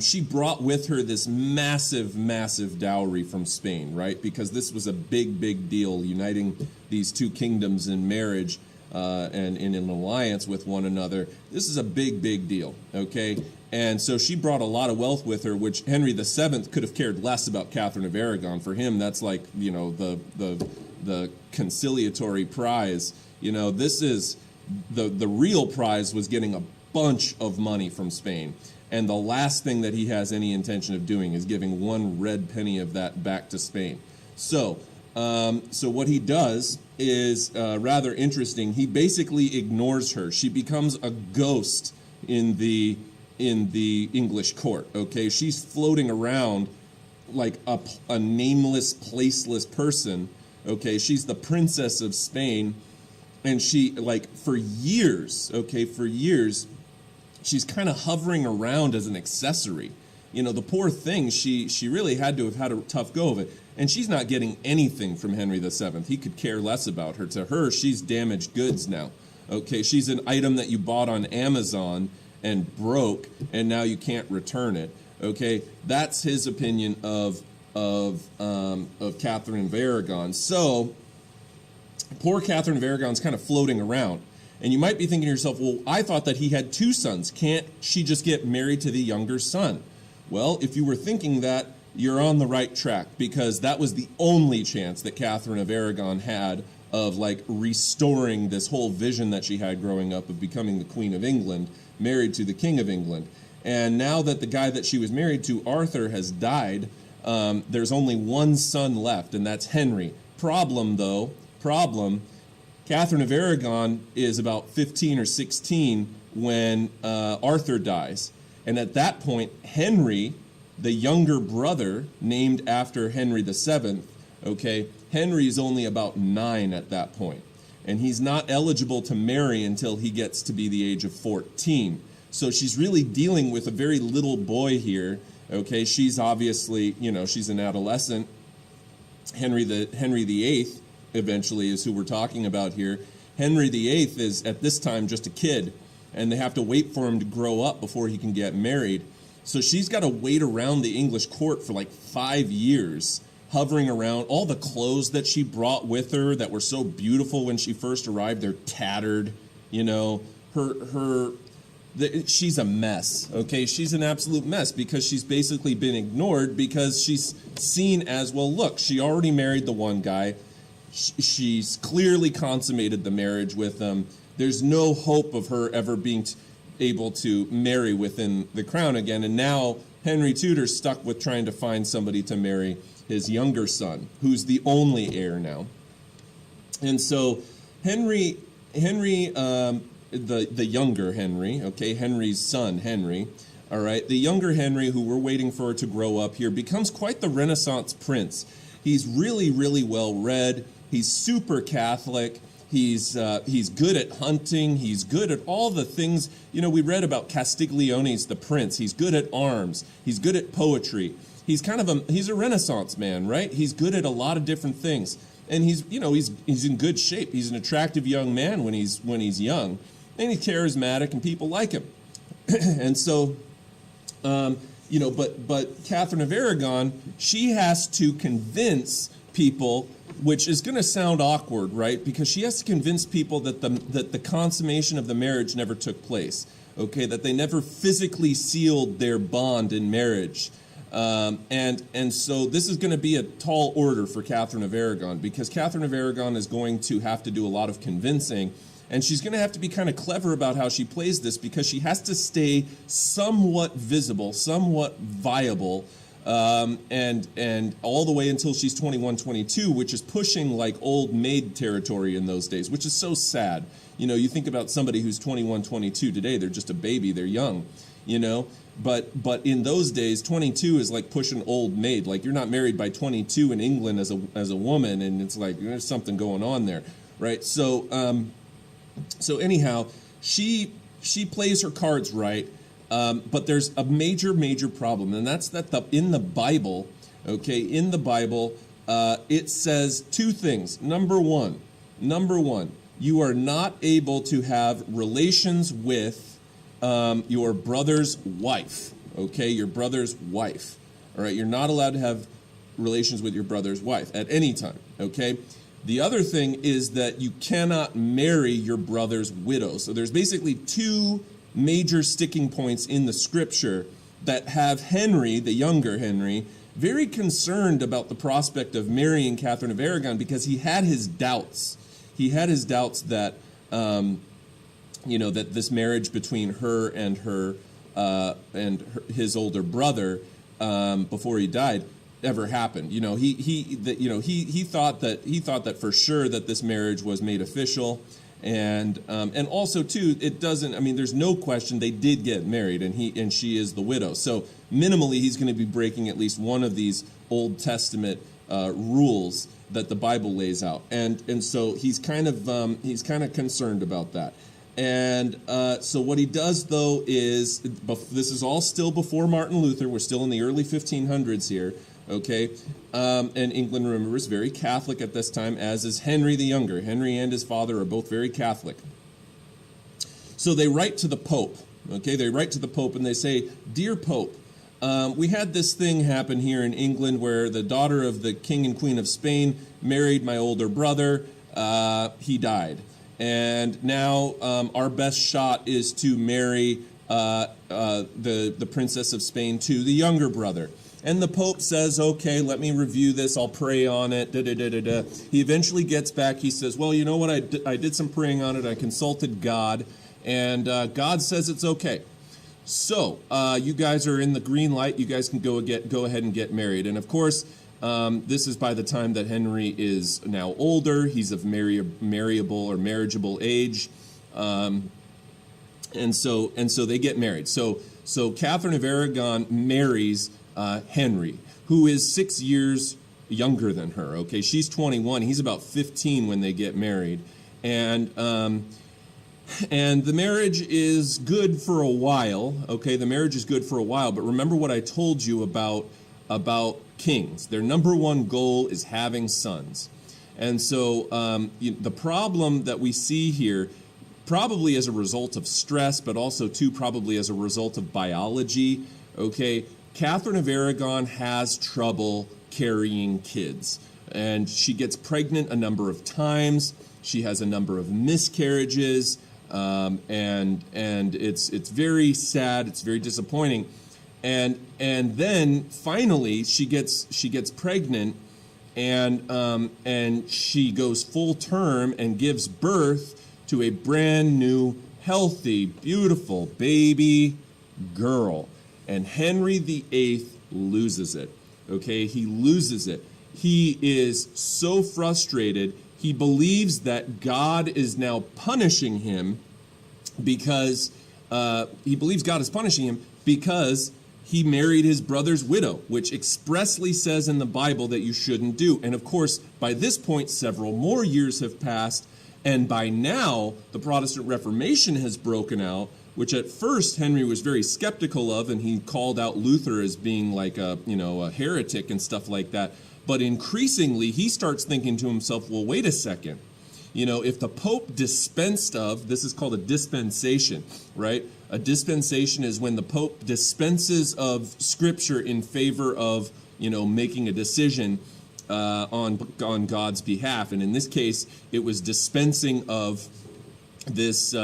She brought with her this massive, massive dowry from Spain, right? Because this was a big, big deal, uniting these two kingdoms in marriage and in an alliance with one another. This is a big, big deal, okay? And so she brought a lot of wealth with her, which Henry VII could have cared less about Catherine of Aragon. For him, that's the conciliatory prize. This is the real prize was getting a bunch of money from Spain. And the last thing that he has any intention of doing is giving one red penny of that back to Spain. So what he does is rather interesting. He basically ignores her. She becomes a ghost in the English court. Okay, she's floating around like a nameless, placeless person. Okay, she's the princess of Spain, and she for years. She's kind of hovering around as an accessory. The poor thing, she really had to have had a tough go of it. And she's not getting anything from Henry VII. He could care less about her. To her, she's damaged goods now. Okay, she's an item that you bought on Amazon and broke, and now you can't return it. Okay, that's his opinion of Catherine of Aragon. So, poor Catherine of Aragon's kind of floating around. And you might be thinking to yourself, well, I thought that he had two sons. Can't she just get married to the younger son? Well, if you were thinking that, you're on the right track, because that was the only chance that Catherine of Aragon had of restoring this whole vision that she had growing up of becoming the Queen of England, married to the King of England. And now that the guy that she was married to, Arthur, has died, there's only one son left, and that's Henry. Problem, Catherine of Aragon is about 15 or 16 when Arthur dies. And at that point, Henry, the younger brother, named after Henry VII, okay, Henry's only about 9 at that point. And he's not eligible to marry until he gets to be the age of 14. So she's really dealing with a very little boy here. Okay, she's obviously, she's an adolescent. Henry VIII eventually is who we're talking about here. Henry VIII is at this time just a kid, and they have to wait for him to grow up before he can get married. So she's got to wait around the English court for like 5 years, hovering around. All the clothes that she brought with her that were so beautiful when she first arrived, they're tattered. She's a mess, okay? She's an absolute mess because she's basically been ignored because she's seen as, well, look, she already married the one guy. She's clearly consummated the marriage with him. There's no hope of her ever being able to marry within the crown again. And now Henry Tudor's stuck with trying to find somebody to marry his younger son, who's the only heir now. And so Henry, the younger Henry, okay, Henry's son, Henry, all right, the younger Henry, who we're waiting for to grow up here, becomes quite the Renaissance prince. He's really, really well read. He's super Catholic. He's good at hunting. He's good at all the things. We read about Castiglione's The Prince. He's good at arms. He's good at poetry. He's he's a Renaissance man, right? He's good at a lot of different things. And he's in good shape. He's an attractive young man when he's young. And he's charismatic and people like him. And so, but Catherine of Aragon, she has to convince people, which is going to sound awkward, right? Because she has to convince people that the consummation of the marriage never took place, okay? That they never physically sealed their bond in marriage. And so this is going to be a tall order for Catherine of Aragon, because Catherine of Aragon is going to have to do a lot of convincing, and she's going to have to be kind of clever about how she plays this, because she has to stay somewhat visible, somewhat viable, and all the way until she's 21, 22, which is pushing like old maid territory in those days, which is so sad. You think about somebody who's 21, 22 today, they're just a baby, they're young, But in those days, 22 is like pushing old maid. Like, you're not married by 22 in England as a woman, and it's like there's something going on there, right? So anyhow, she plays her cards right, but there's a major problem, and that's that in the Bible, okay, it says two things. Number one, you are not able to have relations with your brother's wife, okay? Your brother's wife, all right? You're not allowed to have relations with your brother's wife at any time, okay? The other thing is that you cannot marry your brother's widow. So there's basically two major sticking points in the scripture that have Henry, the younger Henry, very concerned about the prospect of marrying Catherine of Aragon, because he had his doubts. He had his doubts that that this marriage between her and his older brother, before he died, ever happened. He thought that for sure that this marriage was made official, and also too, it doesn't. I mean, there's no question they did get married, and she is the widow. So minimally, he's going to be breaking at least one of these Old Testament rules that the Bible lays out, and so he's kind of concerned about that. And so what he does, though, is, this is all still before Martin Luther. We're still in the early 1500s here, okay? And England, remember, is very Catholic at this time, as is Henry the Younger. Henry and his father are both very Catholic. So they write to the Pope, okay? They write to the Pope and they say, "Dear Pope, we had this thing happen here in England where the daughter of the King and Queen of Spain married my older brother. He died. And now our best shot is to marry the Princess of Spain to the younger brother." And the Pope says, "Okay, let me review this. I'll pray on it." He eventually gets back. He says, "Well, you know what? I did some praying on it. I consulted God, and God says it's okay. So you guys are in the green light. You guys can go ahead and get married." And of course, this is by the time that Henry is now older. He's of marriable or marriageable age, and so they get married. So Catherine of Aragon marries Henry, who is 6 years younger than her. Okay, she's 21. He's about 15 when they get married, and And the marriage is good for a while, okay? The marriage is good for a while, but remember what I told you about kings. Their number one goal is having sons. And so the problem that we see here, probably as a result of stress, but also too probably as a result of biology, okay? Catherine of Aragon has trouble carrying kids, and she gets pregnant a number of times. She has a number of miscarriages, and it's very sad. It's very disappointing, and then finally she gets pregnant, and she goes full term and gives birth to a brand new, healthy, beautiful baby girl, and Henry VIII loses it. Okay, he loses it. He is so frustrated. He believes that God is now punishing him because he married his brother's widow, which expressly says in the Bible that you shouldn't do. And of course, by this point, several more years have passed, and by now, the Protestant Reformation has broken out, which at first Henry was very skeptical of, and he called out Luther as being like a heretic and stuff like that. But increasingly, he starts thinking to himself, well, wait a second. If the Pope dispensed of, this is called a dispensation, right? A dispensation is when the Pope dispenses of Scripture in favor of, making a decision on God's behalf. And in this case, it was dispensing of this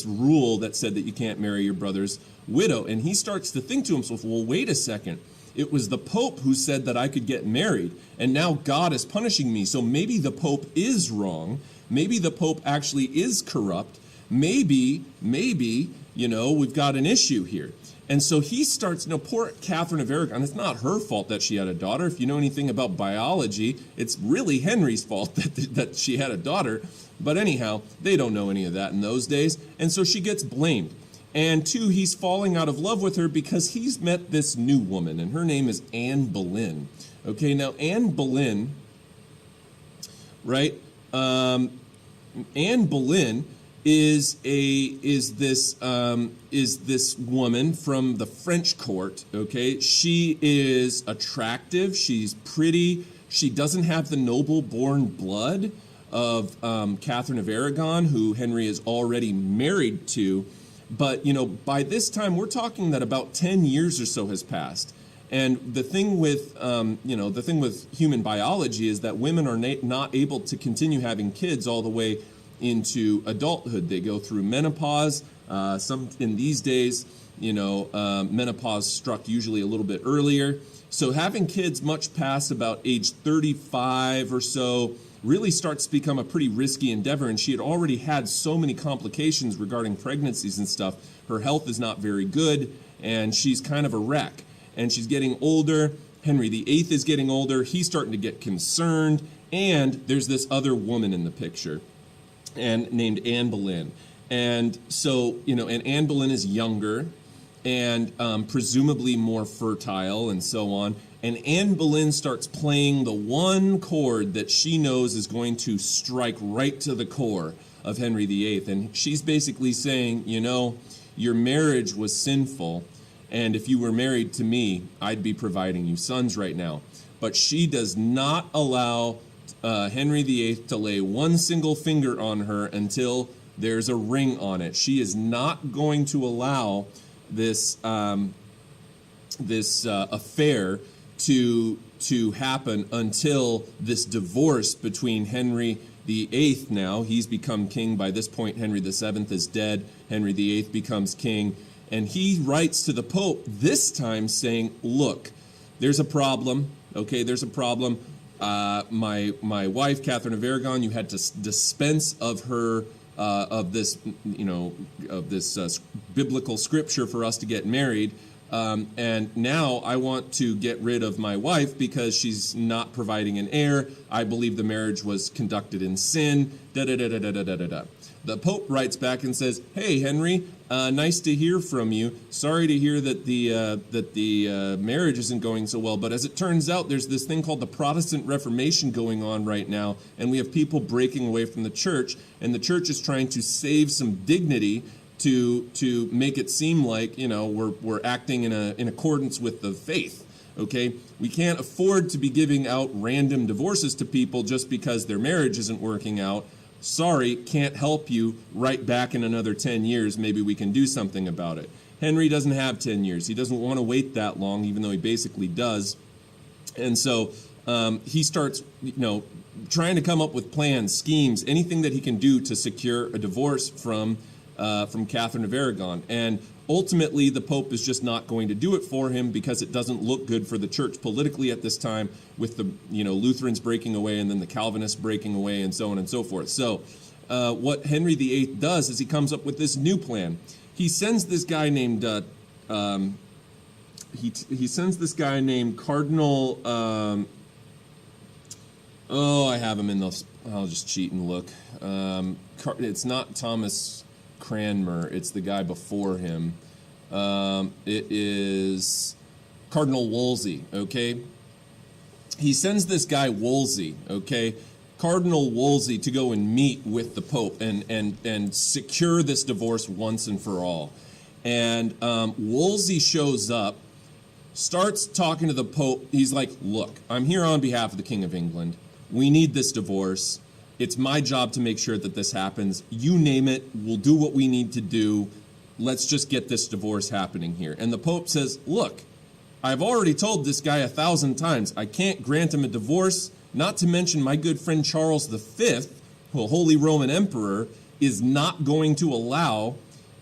rule that said that you can't marry your brother's widow. And he starts to think to himself, well, wait a second. It was the Pope who said that I could get married, and now God is punishing me. So maybe the Pope is wrong. Maybe the Pope actually is corrupt. Maybe, we've got an issue here. And so he starts, poor Catherine of Aragon, it's not her fault that she had a daughter. If you know anything about biology, it's really Henry's fault that she had a daughter. But anyhow, they don't know any of that in those days. And so she gets blamed. And two, he's falling out of love with her because he's met this new woman, and her name is Anne Boleyn. Okay, now Anne Boleyn, right? Anne Boleyn is this woman from the French court. Okay, she is attractive. She's pretty. She doesn't have the noble-born blood of Catherine of Aragon, who Henry is already married to. But, by this time, we're talking that about 10 years or so has passed. And the thing with, human biology is that women are not able to continue having kids all the way into adulthood. They go through menopause. Some in these days, menopause struck usually a little bit earlier. So having kids much past about age 35 or so really starts to become a pretty risky endeavor, and she had already had so many complications regarding pregnancies and stuff. Her health is not very good, and she's kind of a wreck. And she's getting older. Henry VIII is getting older. He's starting to get concerned, and there's this other woman in the picture, and named Anne Boleyn. And so, and Anne Boleyn is younger and presumably more fertile and so on. And Anne Boleyn starts playing the one chord that she knows is going to strike right to the core of Henry VIII. And she's basically saying, your marriage was sinful, and if you were married to me, I'd be providing you sons right now. But she does not allow Henry VIII to lay one single finger on her until there's a ring on it. She is not going to allow this affair to happen until this divorce between Henry VIII. Now he's become king. By this point, Henry VII is dead. Henry VIII becomes king, and he writes to the Pope this time saying, look, there's a problem. Okay, there's a problem. My wife, Catherine of Aragon, you had to dispense of her of this biblical scripture for us to get married. And now I want to get rid of my wife because she's not providing an heir. I believe the marriage was conducted in sin. Da da da da da da da da. The Pope writes back and says, "Hey Henry, nice to hear from you. Sorry to hear that the marriage isn't going so well. But as it turns out, there's this thing called the Protestant Reformation going on right now, and we have people breaking away from the church, and the church is trying to save some dignity to make it seem like, you know, we're acting in accordance with the faith. Okay, we can't afford to be giving out random divorces to people just because their marriage isn't working out. Sorry, can't help you. Right back in another 10 years, maybe we can do something about it." Henry doesn't have 10 years. He doesn't want to wait that long, even though he basically does. And so he starts, you know, trying to come up with plans, schemes, anything that he can do to secure a divorce from Catherine of Aragon. And ultimately, the Pope is just not going to do it for him because it doesn't look good for the church politically at this time, with the, you know, Lutherans breaking away and then the Calvinists breaking away and so on and so forth. So what Henry VIII does is he comes up with this new plan. He sends this guy named he sends this guy named Cardinal. I have him in those. I'll just cheat and look. It's not Thomas Cranmer, it's the guy before him. It is Cardinal Wolsey, okay? He sends this guy Wolsey, okay? Cardinal Wolsey, to go and meet with the Pope and secure this divorce once and for all. And Wolsey shows up, starts talking to the Pope. He's like, "Look, I'm here on behalf of the King of England. We need this divorce. It's my job to make sure that this happens. You name it, we'll do what we need to do. Let's just get this divorce happening here." And the Pope says, "Look, I've already told this guy 1,000 times, I can't grant him a divorce, not to mention my good friend Charles V, the Holy Roman Emperor, is not going to allow,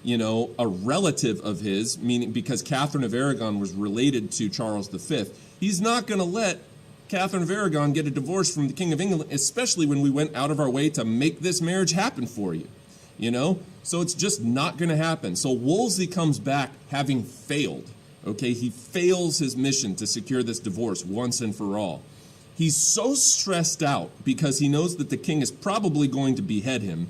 you know, a relative of his, meaning because Catherine of Aragon was related to Charles V, he's not going to let Catherine of Aragon get a divorce from the King of England, especially when we went out of our way to make this marriage happen for you, you know? So it's just not going to happen." So Wolsey comes back having failed, okay? He fails his mission to secure this divorce once and for all. He's so stressed out because he knows that the king is probably going to behead him,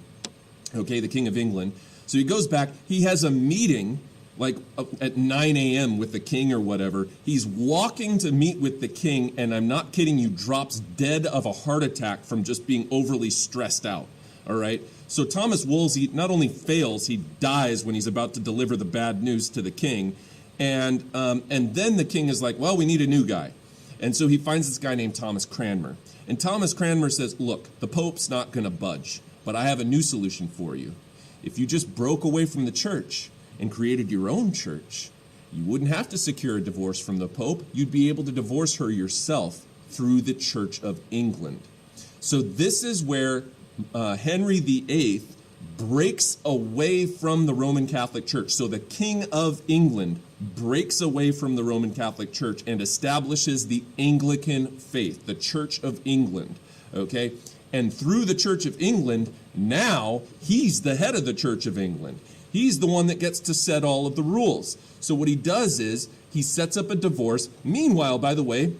okay, the King of England. So he goes back, he has a meeting like at 9 a.m. with the king or whatever. He's walking to meet with the king, and I'm not kidding you, drops dead of a heart attack from just being overly stressed out, all right? So Thomas Wolsey not only fails, he dies when he's about to deliver the bad news to the king. And then the king is like, "Well, we need a new guy." And so he finds this guy named Thomas Cranmer. And Thomas Cranmer says, "Look, the Pope's not going to budge, but I have a new solution for you. If you just broke away from the church and created your own church, you wouldn't have to secure a divorce from the Pope. You'd be able to divorce her yourself through the Church of England." So this is where Henry VIII breaks away from the Roman Catholic Church. So the King of England breaks away from the Roman Catholic Church and establishes the Anglican faith, the Church of England, okay? And through the Church of England, now he's the head of the Church of England. He's the one that gets to set all of the rules. So what he does is he sets up a divorce. Meanwhile, by the way,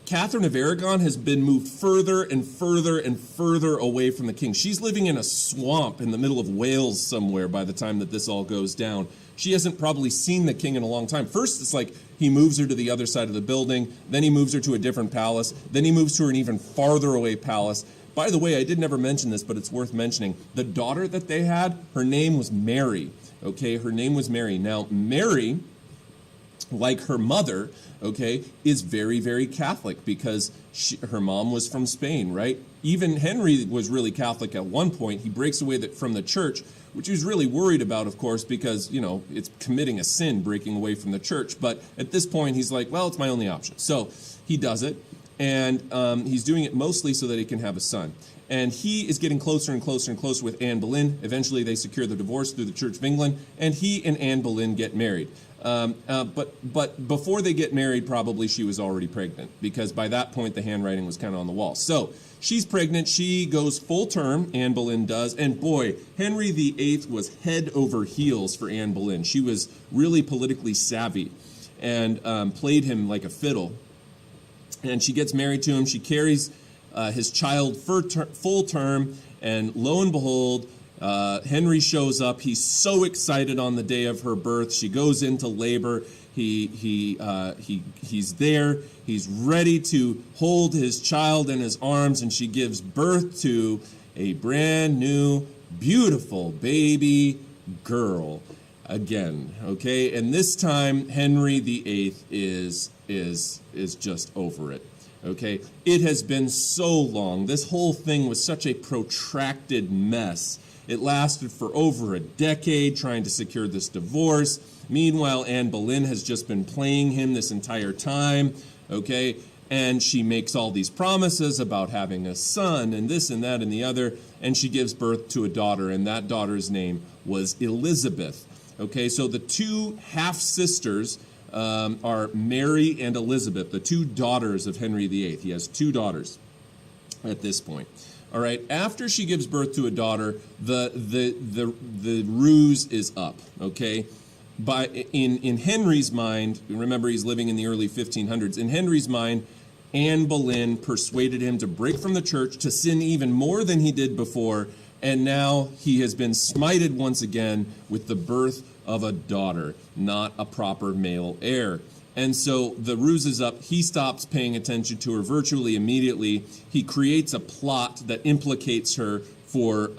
Catherine of Aragon has been moved further and further and further away from the king. She's living in a swamp in the middle of Wales somewhere by the time that this all goes down. She hasn't probably seen the king in a long time. First, it's like he moves her to the other side of the building. Then he moves her to a different palace. Then he moves to an even farther away palace. By the way, I did never mention this, but it's worth mentioning. The daughter that they had, her name was Mary. Okay, her name was Mary. Now, Mary, like her mother, okay, is very, very Catholic because her mom was from Spain, right? Even Henry was really Catholic at one point. He breaks away from the church, which he was really worried about, of course, because, you know, it's committing a sin breaking away from the church. But at this point, he's like, well, it's my only option. So he does it. And he's doing it mostly so that he can have a son. And he is getting closer and closer and closer with Anne Boleyn. Eventually, they secure the divorce through the Church of England, and he and Anne Boleyn get married. But before they get married, probably she was already pregnant, because by that point the handwriting was kind of on the wall. So she's pregnant. She goes full term. Anne Boleyn does, and boy, Henry VIII was head over heels for Anne Boleyn. She was really politically savvy, and played him like a fiddle. And she gets married to him. She carries his child full term, and lo and behold, Henry shows up. He's so excited on the day of her birth. She goes into labor. He's there. He's ready to hold his child in his arms, and she gives birth to a brand new, beautiful baby girl again. Okay, and this time Henry VIII is just over it. Okay, it has been so long. This whole thing was such a protracted mess. It lasted for over a decade trying to secure this divorce. Meanwhile, Anne Boleyn has just been playing him this entire time, okay? And she makes all these promises about having a son and this and that and the other, and she gives birth to a daughter, and that daughter's name was Elizabeth. Okay, so the two half-sisters are Mary and Elizabeth, the two daughters of Henry VIII. He has two daughters at this point. All right, after she gives birth to a daughter, the ruse is up, okay? In Henry's mind, remember he's living in the early 1500s, in Henry's mind, Anne Boleyn persuaded him to break from the church, to sin even more than he did before, and now he has been smited once again with the birth of a daughter, not a proper male heir. And so the ruse is up. He stops paying attention to her virtually immediately. He creates a plot that implicates her for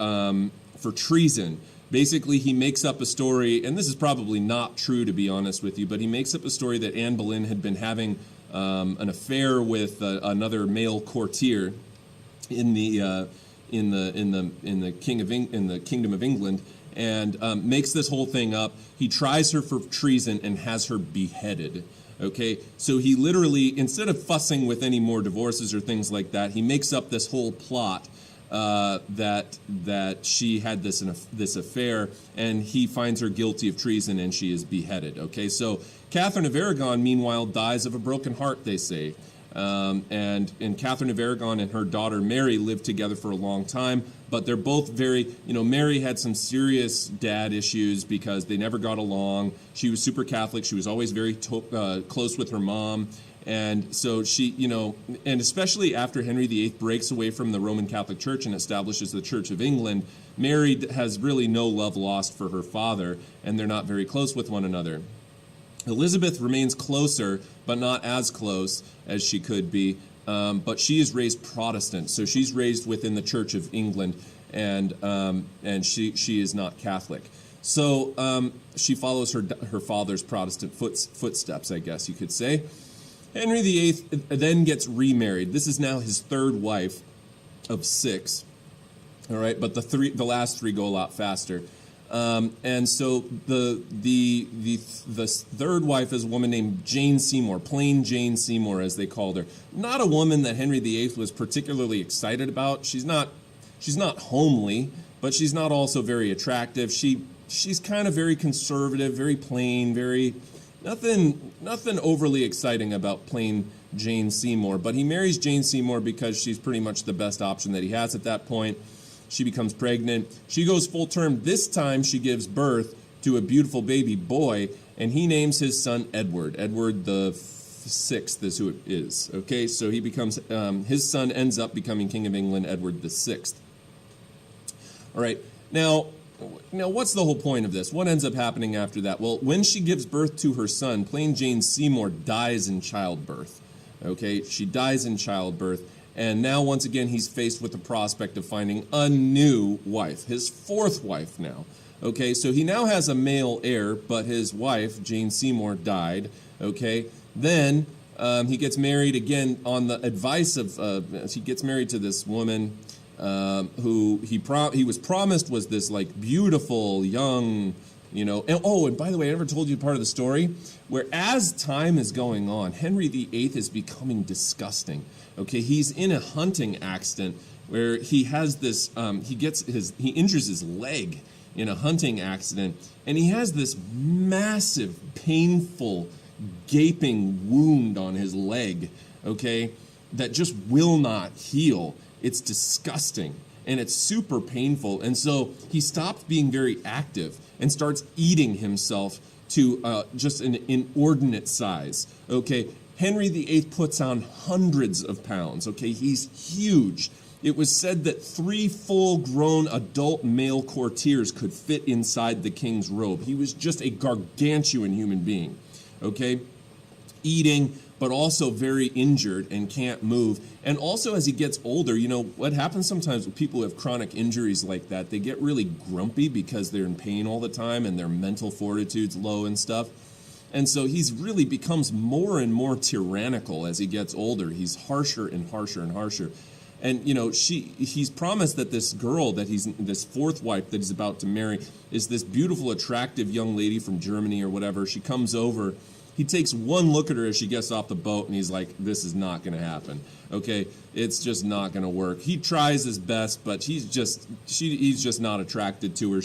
treason. Basically, he makes up a story, and this is probably not true, to be honest with you, but he makes up a story that Anne Boleyn had been having an affair with another male courtier in the Kingdom of England, and makes this whole thing up. He tries her for treason and has her beheaded. Okay, so he literally, instead of fussing with any more divorces or things like that, he makes up this whole plot that she had this affair, and he finds her guilty of treason, and she is beheaded. Okay, so Catherine of Aragon, meanwhile, dies of a broken heart, they say. And Catherine of Aragon and her daughter Mary lived together for a long time, but they're both very, Mary had some serious dad issues because they never got along. She was super Catholic. She was always very close with her mom. And so she, and especially after Henry VIII breaks away from the Roman Catholic Church and establishes the Church of England, Mary has really no love lost for her father, and they're not very close with one another. Elizabeth remains closer, but not as close as she could be. But she is raised Protestant, so she's raised within the Church of England, and she is not Catholic. So she follows her father's Protestant footsteps, I guess you could say. Henry VIII then gets remarried. This is now his third wife of 6. All right, but the last 3 go a lot faster. And so the third wife is a woman named Jane Seymour, plain Jane Seymour as they called her. Not a woman that Henry VIII was particularly excited about. She's not homely, but she's not also very attractive. She's kind of very conservative, very plain, very nothing overly exciting about plain Jane Seymour. But he marries Jane Seymour because she's pretty much the best option that he has at that point. She becomes pregnant. She goes full term. This time she gives birth to a beautiful baby boy, and he names his son Edward. Edward the 6th is who it is. Okay, so he becomes, his son ends up becoming King of England, Edward the 6th. All right, now what's the whole point of this? What ends up happening after that? Well, when she gives birth to her son, plain Jane Seymour dies in childbirth. Okay, she dies in childbirth. And now, once again, he's faced with the prospect of finding a new wife, his 4th wife now. Okay, so he now has a male heir, but his wife, Jane Seymour, died. Okay, then he gets married again on the advice of, he gets married to this woman who he was promised was this like beautiful, young, and by the way, I never told you part of the story, where as time is going on, Henry VIII is becoming disgusting. Okay, he's in a hunting accident where he has this, he injures his leg, in a hunting accident, and he has this massive, painful, gaping wound on his leg, okay, that just will not heal. It's disgusting, and it's super painful. And so he stops being very active and starts eating himself to just an inordinate size, okay? Henry VIII puts on hundreds of pounds, okay? He's huge. It was said that 3 full-grown adult male courtiers could fit inside the king's robe. He was just a gargantuan human being, okay? Eating, but also very injured and can't move. And also as he gets older, you know, what happens sometimes with people who have chronic injuries like that, they get really grumpy because they're in pain all the time and their mental fortitude's low and stuff. And so he's really becomes more and more tyrannical as he gets older. He's harsher and harsher and harsher. And, you know, he's promised that this girl that this 4th wife that he's about to marry is this beautiful, attractive young lady from Germany or whatever. She comes over. He takes one look at her as she gets off the boat, and he's like, this is not going to happen, okay? It's just not going to work. He tries his best, but he's just not attracted to her.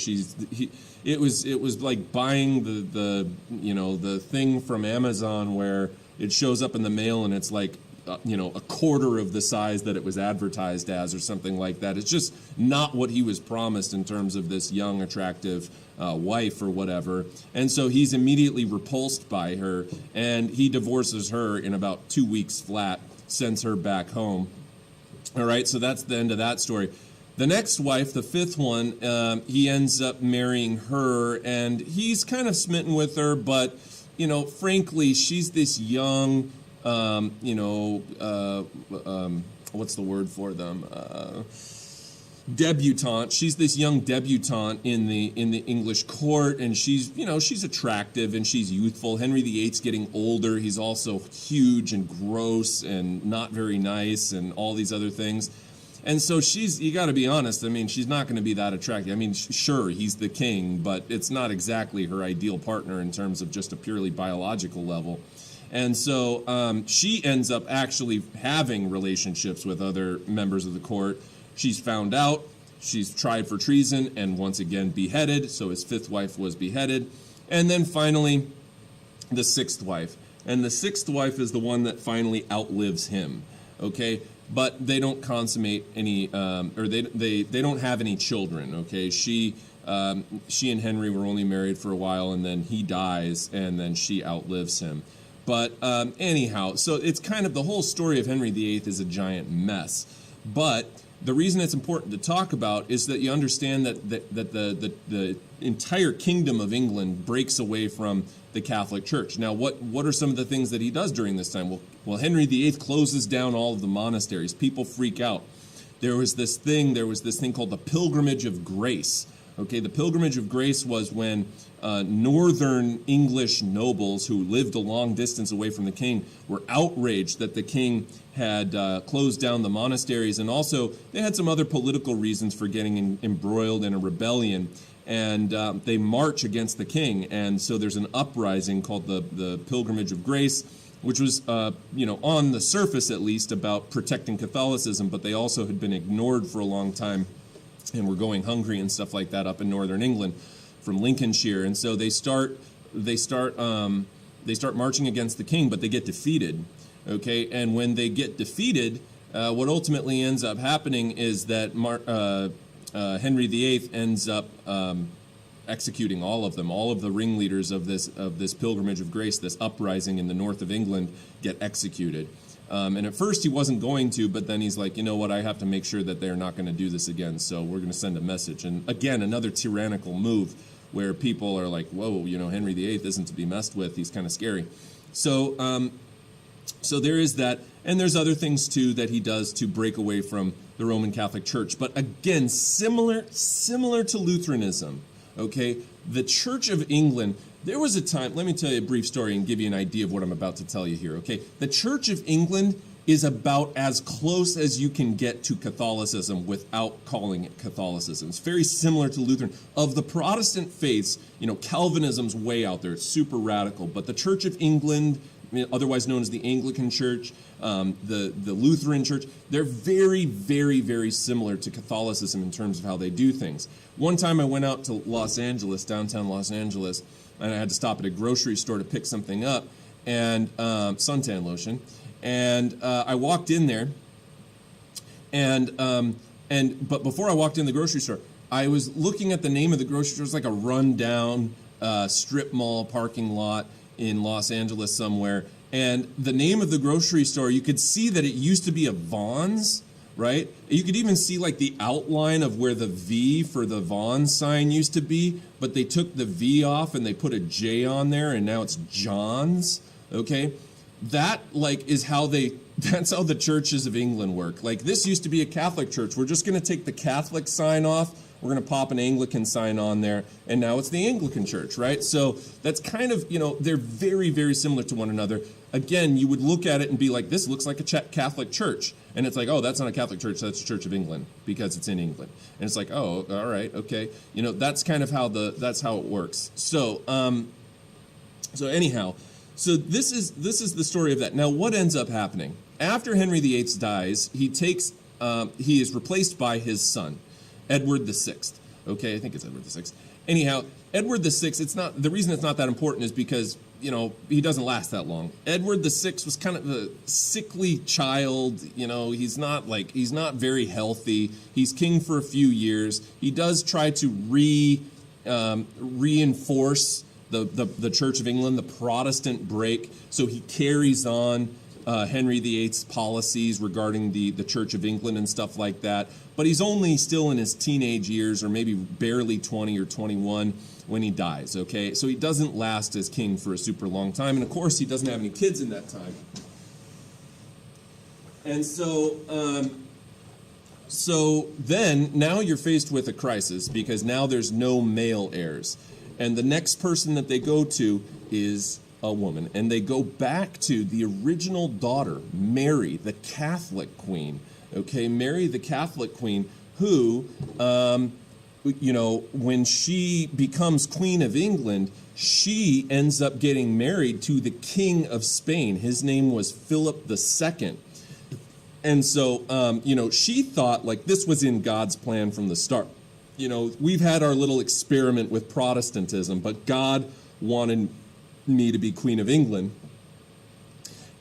It was like buying the thing from Amazon where it shows up in the mail and it's like, a quarter of the size that it was advertised as or something like that. It's just not what he was promised in terms of this young, attractive wife or whatever. And so he's immediately repulsed by her, and he divorces her in about 2 weeks flat, sends her back home. All right, so that's the end of that story. The next wife, the 5th one, he ends up marrying her, and he's kind of smitten with her, but, frankly, she's this young... what's the word for them? Debutante. She's this young debutante in the English court, and she's attractive and she's youthful. Henry VIII's getting older. He's also huge and gross and not very nice and all these other things. And so you got to be honest, I mean, she's not going to be that attractive. I mean, sure, he's the king, but it's not exactly her ideal partner in terms of just a purely biological level. And so she ends up actually having relationships with other members of the court. She's found out, she's tried for treason, and once again beheaded. So his 5th wife was beheaded. And then finally, the 6th wife. And the 6th wife is the one that finally outlives him, okay? But they don't consummate any, or they don't have any children, okay? She and Henry were only married for a while, and then he dies, and then she outlives him. But anyhow, so it's kind of the whole story of Henry VIII is a giant mess. But the reason it's important to talk about is that you understand that the entire kingdom of England breaks away from the Catholic Church. Now, what are some of the things that he does during this time? Well, Henry VIII closes down all of the monasteries. People freak out. There was this thing called the Pilgrimage of Grace. Okay, the Pilgrimage of Grace was when northern English nobles who lived a long distance away from the king were outraged that the king had closed down the monasteries, and also they had some other political reasons for getting embroiled in a rebellion, and they march against the king, and so there's an uprising called the Pilgrimage of Grace, which was, on the surface at least, about protecting Catholicism, but they also had been ignored for a long time and were going hungry and stuff like that up in northern England from Lincolnshire. And so they start marching against the king, but they get defeated. Okay, and when they get defeated, what ultimately ends up happening is that Henry VIII ends up executing all of them. All of the ringleaders of this Pilgrimage of Grace, this uprising in the north of England, get executed. And at first he wasn't going to, but then he's like, you know what, I have to make sure that they're not going to do this again, so we're going to send a message. And again, another tyrannical move where people are like, whoa, Henry VIII isn't to be messed with. He's kind of scary. So there is that. And there's other things, too, that he does to break away from the Roman Catholic Church. But again, similar to Lutheranism, okay, the Church of England, there was a time, let me tell you a brief story and give you an idea of what I'm about to tell you here, okay? The Church of England is about as close as you can get to Catholicism without calling it Catholicism. It's very similar to Lutheran. Of the Protestant faiths, Calvinism's way out there. It's super radical. But the Church of England, otherwise known as the Anglican Church, the Lutheran Church. They're very, very, very similar to Catholicism in terms of how they do things. One time I went out to Los Angeles, downtown Los Angeles, and I had to stop at a grocery store to pick something up, and suntan lotion, and I walked in there, but before I walked in the grocery store, I was looking at the name of the grocery store. It was like a rundown strip mall parking lot in Los Angeles somewhere, and the name of the grocery store, you could see that it used to be a Vons, right? You could even see like the outline of where the V for the Vons sign used to be, but they took the V off and they put a J on there, and now it's John's, okay? That like is how that's how the churches of England work. Like, this used to be a Catholic church. We're just going to take the Catholic sign off. We're going to pop an Anglican sign on there, and now it's the Anglican Church, right? So that's kind of, they're very, very similar to one another. Again, you would look at it and be like, this looks like a Catholic church. And it's like, oh, that's not a Catholic church, that's the Church of England, because it's in England. And it's like, oh, all right, okay. That's kind of how that's how it works. So anyhow, so this is the story of that. Now, what ends up happening? After Henry VIII dies, he is replaced by his son, Edward VI. Okay, I think it's Edward VI. Anyhow, Edward VI, the reason it's not that important is because, he doesn't last that long. Edward VI was kind of a sickly child. He's not very healthy. He's king for a few years. He does try to reinforce the Church of England, the Protestant break. So he carries on Henry VIII's policies regarding the Church of England and stuff like that. But he's only still in his teenage years, or maybe barely 20 or 21 when he dies, okay? So he doesn't last as king for a super long time. And of course, he doesn't have any kids in that time. And so then now you're faced with a crisis, because now there's no male heirs. And the next person that they go to is a woman. And they go back to the original daughter, Mary, the Catholic queen. Okay, Mary, the Catholic queen, who, when she becomes Queen of England, she ends up getting married to the King of Spain. His name was Philip II. And so, she thought like this was in God's plan from the start. We've had our little experiment with Protestantism, but God wanted me to be Queen of England,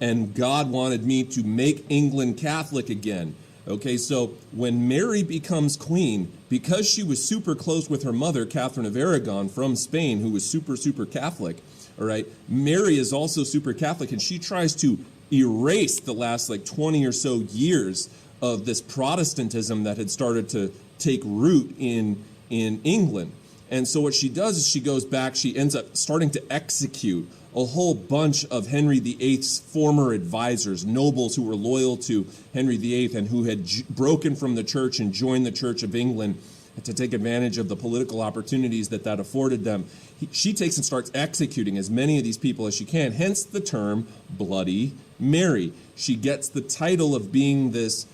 and God wanted me to make England Catholic again. Okay, so when Mary becomes queen, because she was super close with her mother, Catherine of Aragon from Spain, who was super, super Catholic, all right, Mary is also super Catholic, and she tries to erase the last 20 or so years of this Protestantism that had started to take root in England. And so what she does is she goes back, she ends up starting to execute a whole bunch of Henry VIII's former advisors, nobles who were loyal to Henry VIII and who had broken from the church and joined the Church of England to take advantage of the political opportunities that afforded them. She takes and starts executing as many of these people as she can, hence the term Bloody Mary. She gets the title of being this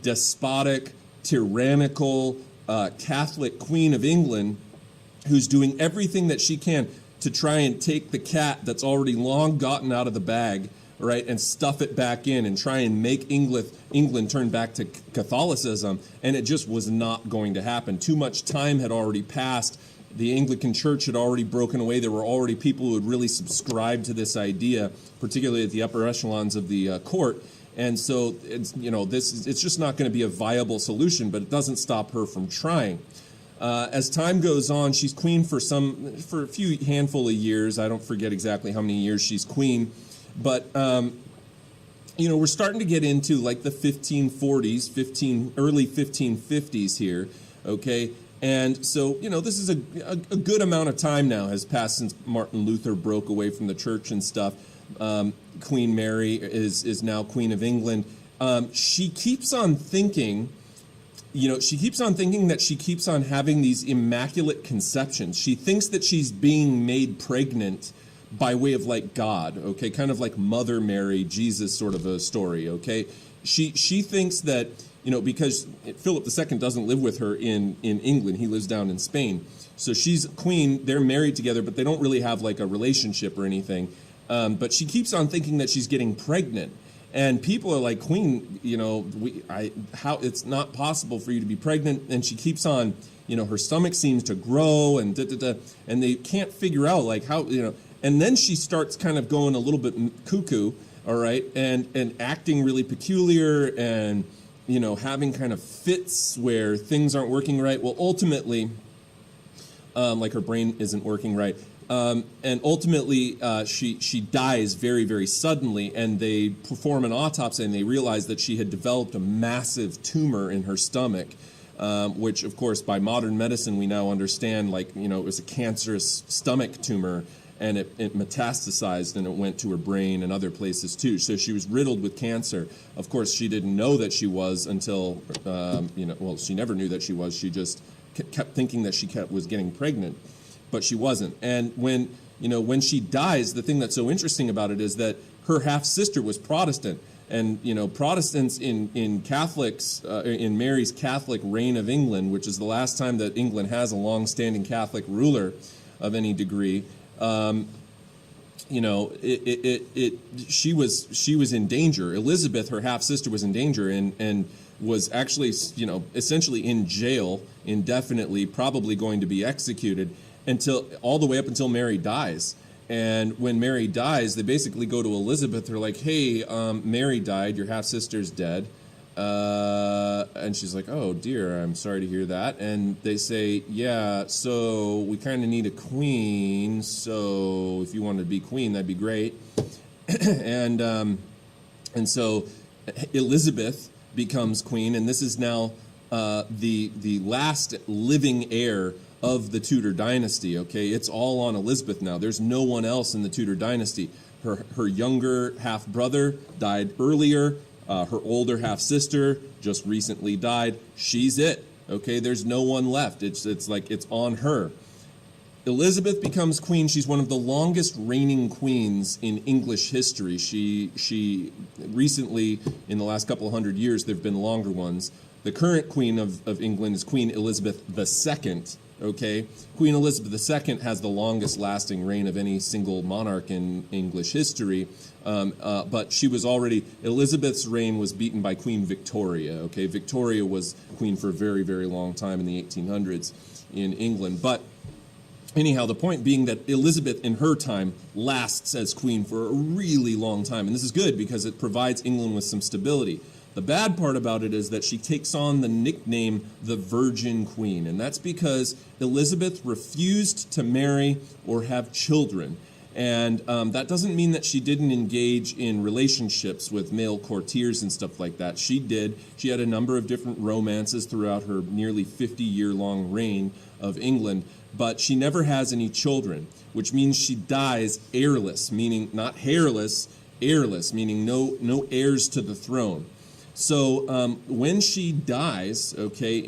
despotic, tyrannical, Catholic Queen of England, who's doing everything that she can to try and take the cat that's already long gotten out of the bag, right, and stuff it back in and try and make England turn back to Catholicism. And it just was not going to happen. Too much time had already passed. The Anglican Church had already broken away. There were already people who had really subscribed to this idea, particularly at the upper echelons of the court. And so it's just not going to be a viable solution, but it doesn't stop her from trying. As time goes on, she's queen for a few handful of years. I don't forget exactly how many years she's queen, but we're starting to get into the 1540s, early 1550s here. Okay, and so this is a good amount of time now has passed since Martin Luther broke away from the church and stuff. Queen Mary is now Queen of England. She keeps on thinking. She keeps on thinking that she keeps on having these immaculate conceptions. She thinks that she's being made pregnant by way of God, okay, kind of like Mother Mary, Jesus sort of a story, okay. She thinks that because Philip II doesn't live with her in England, he lives down in Spain. So she's queen. They're married together, but they don't really have a relationship or anything. But she keeps on thinking that she's getting pregnant. And people are like, Queen, how it's not possible for you to be pregnant. And she keeps on, her stomach seems to grow and and they can't figure out like how, and then she starts kind of going a little bit cuckoo, all right, and acting really peculiar and, having kind of fits where things aren't working right. Well, ultimately, like her brain isn't working right. And ultimately, she dies very, very suddenly, and they perform an autopsy, and they realize that she had developed a massive tumor in her stomach, which, of course, by modern medicine, we now understand, it was a cancerous stomach tumor, and it metastasized, and it went to her brain and other places, too. So she was riddled with cancer. Of course, she didn't know that she was until, she never knew that she was. She just kept thinking that she was getting pregnant. But she wasn't. And when she dies, the thing that's so interesting about it is that her half-sister was Protestant. And, Protestants in Catholics, in Mary's Catholic reign of England, which is the last time that England has a long-standing Catholic ruler of any degree, she was in danger. Elizabeth, her half-sister, was in danger and was actually, essentially in jail indefinitely, probably going to be executed all the way up until Mary dies. And when Mary dies, they basically go to Elizabeth. They're like, hey, Mary died. Your half-sister's dead. And she's like, oh, dear, I'm sorry to hear that. And they say, yeah, so we kind of need a queen. So if you wanted to be queen, that'd be great. and so Elizabeth becomes queen. And this is now the last living heir of the Tudor dynasty, okay? It's all on Elizabeth now. There's no one else in the Tudor dynasty. Her younger half-brother died earlier. Her older half-sister just recently died. She's it, okay? There's no one left. It's like it's on her. Elizabeth becomes queen. She's one of the longest reigning queens in English history. She recently, in the last couple of hundred years, there have been longer ones. The current queen of England is Queen Elizabeth II. Okay, Queen Elizabeth II has the longest lasting reign of any single monarch in English history, but Elizabeth's reign was beaten by Queen Victoria. Okay, Victoria was queen for a very, very long time in the 1800s in England. But anyhow, the point being that Elizabeth in her time lasts as queen for a really long time. And this is good because it provides England with some stability. The bad part about it is that she takes on the nickname the Virgin Queen, and that's because Elizabeth refused to marry or have children. And that doesn't mean that she didn't engage in relationships with male courtiers and stuff like that. She did. She had a number of different romances throughout her nearly 50-year-long reign of England, but she never has any children, which means she dies heirless, meaning not hairless, heirless, meaning no heirs to the throne. So when she dies, okay,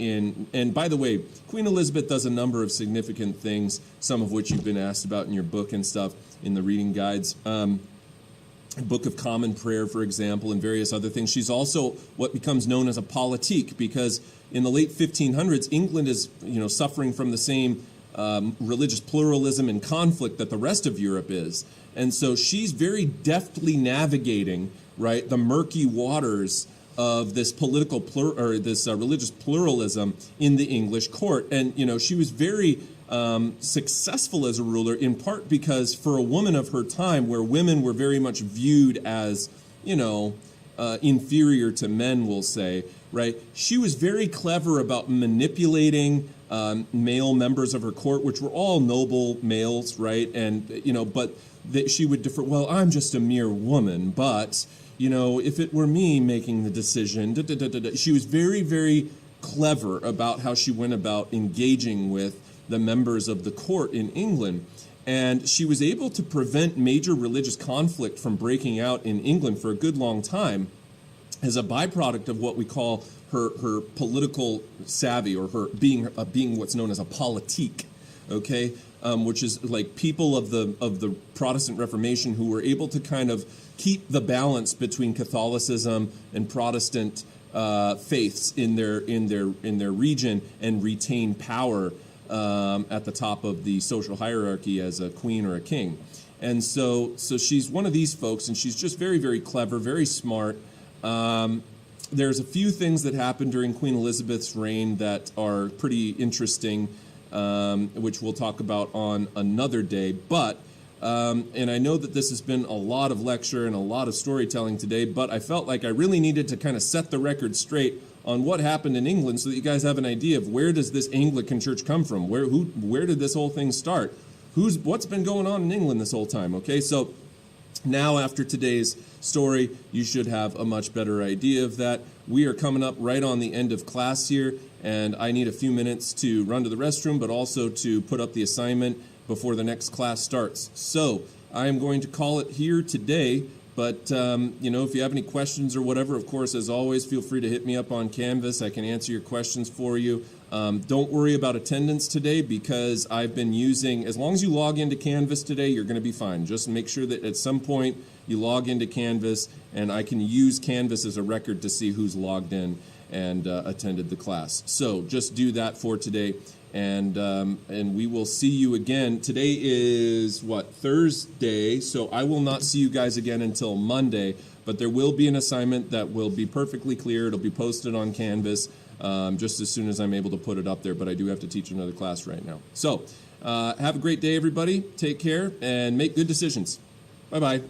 and by the way, Queen Elizabeth does a number of significant things, some of which you've been asked about in your book and stuff, in the reading guides. Book of Common Prayer, for example, and various other things. She's also what becomes known as a politique, because in the late 1500s, England is, suffering from the same religious pluralism and conflict that the rest of Europe is. And so she's very deftly navigating, right, the murky waters of this religious pluralism in the English court. And, she was very successful as a ruler, in part because for a woman of her time, where women were very much viewed as, inferior to men, we'll say, right? She was very clever about manipulating male members of her court, which were all noble males, right? And, but she would defer, well, I'm just a mere woman, but if it were me making the decision, she was very, very clever about how she went about engaging with the members of the court in England. And she was able to prevent major religious conflict from breaking out in England for a good long time as a byproduct of what we call her political savvy, or her being what's known as a politique, okay? Which is like people of the Protestant Reformation who were able to kind of keep the balance between Catholicism and Protestant faiths in their region and retain power at the top of the social hierarchy as a queen or a king. And so she's one of these folks, and she's just very, very clever, very smart. There's a few things that happened during Queen Elizabeth's reign that are pretty interesting, which we'll talk about on another day. But, and I know that this has been a lot of lecture and a lot of storytelling today, but I felt like I really needed to kind of set the record straight on what happened in England so that you guys have an idea of where does this Anglican church come from? Where did this whole thing start? What's been going on in England this whole time? Okay, so now after today's story, you should have a much better idea of that. We are coming up right on the end of class here, and I need a few minutes to run to the restroom, but also to put up the assignment before the next class starts. So I am going to call it here today, but if you have any questions or whatever, of course, as always, feel free to hit me up on Canvas. I can answer your questions for you. Don't worry about attendance today because I've been using, as long as you log into Canvas today, you're going to be fine. Just make sure that at some point you log into Canvas, and I can use Canvas as a record to see who's logged in and attended the class. So just do that for today, and we will see you again. Today is, Thursday, so I will not see you guys again until Monday, but there will be an assignment that will be perfectly clear. It'll be posted on Canvas just as soon as I'm able to put it up there, but I do have to teach another class right now. So have a great day, everybody. Take care and make good decisions. Bye-bye.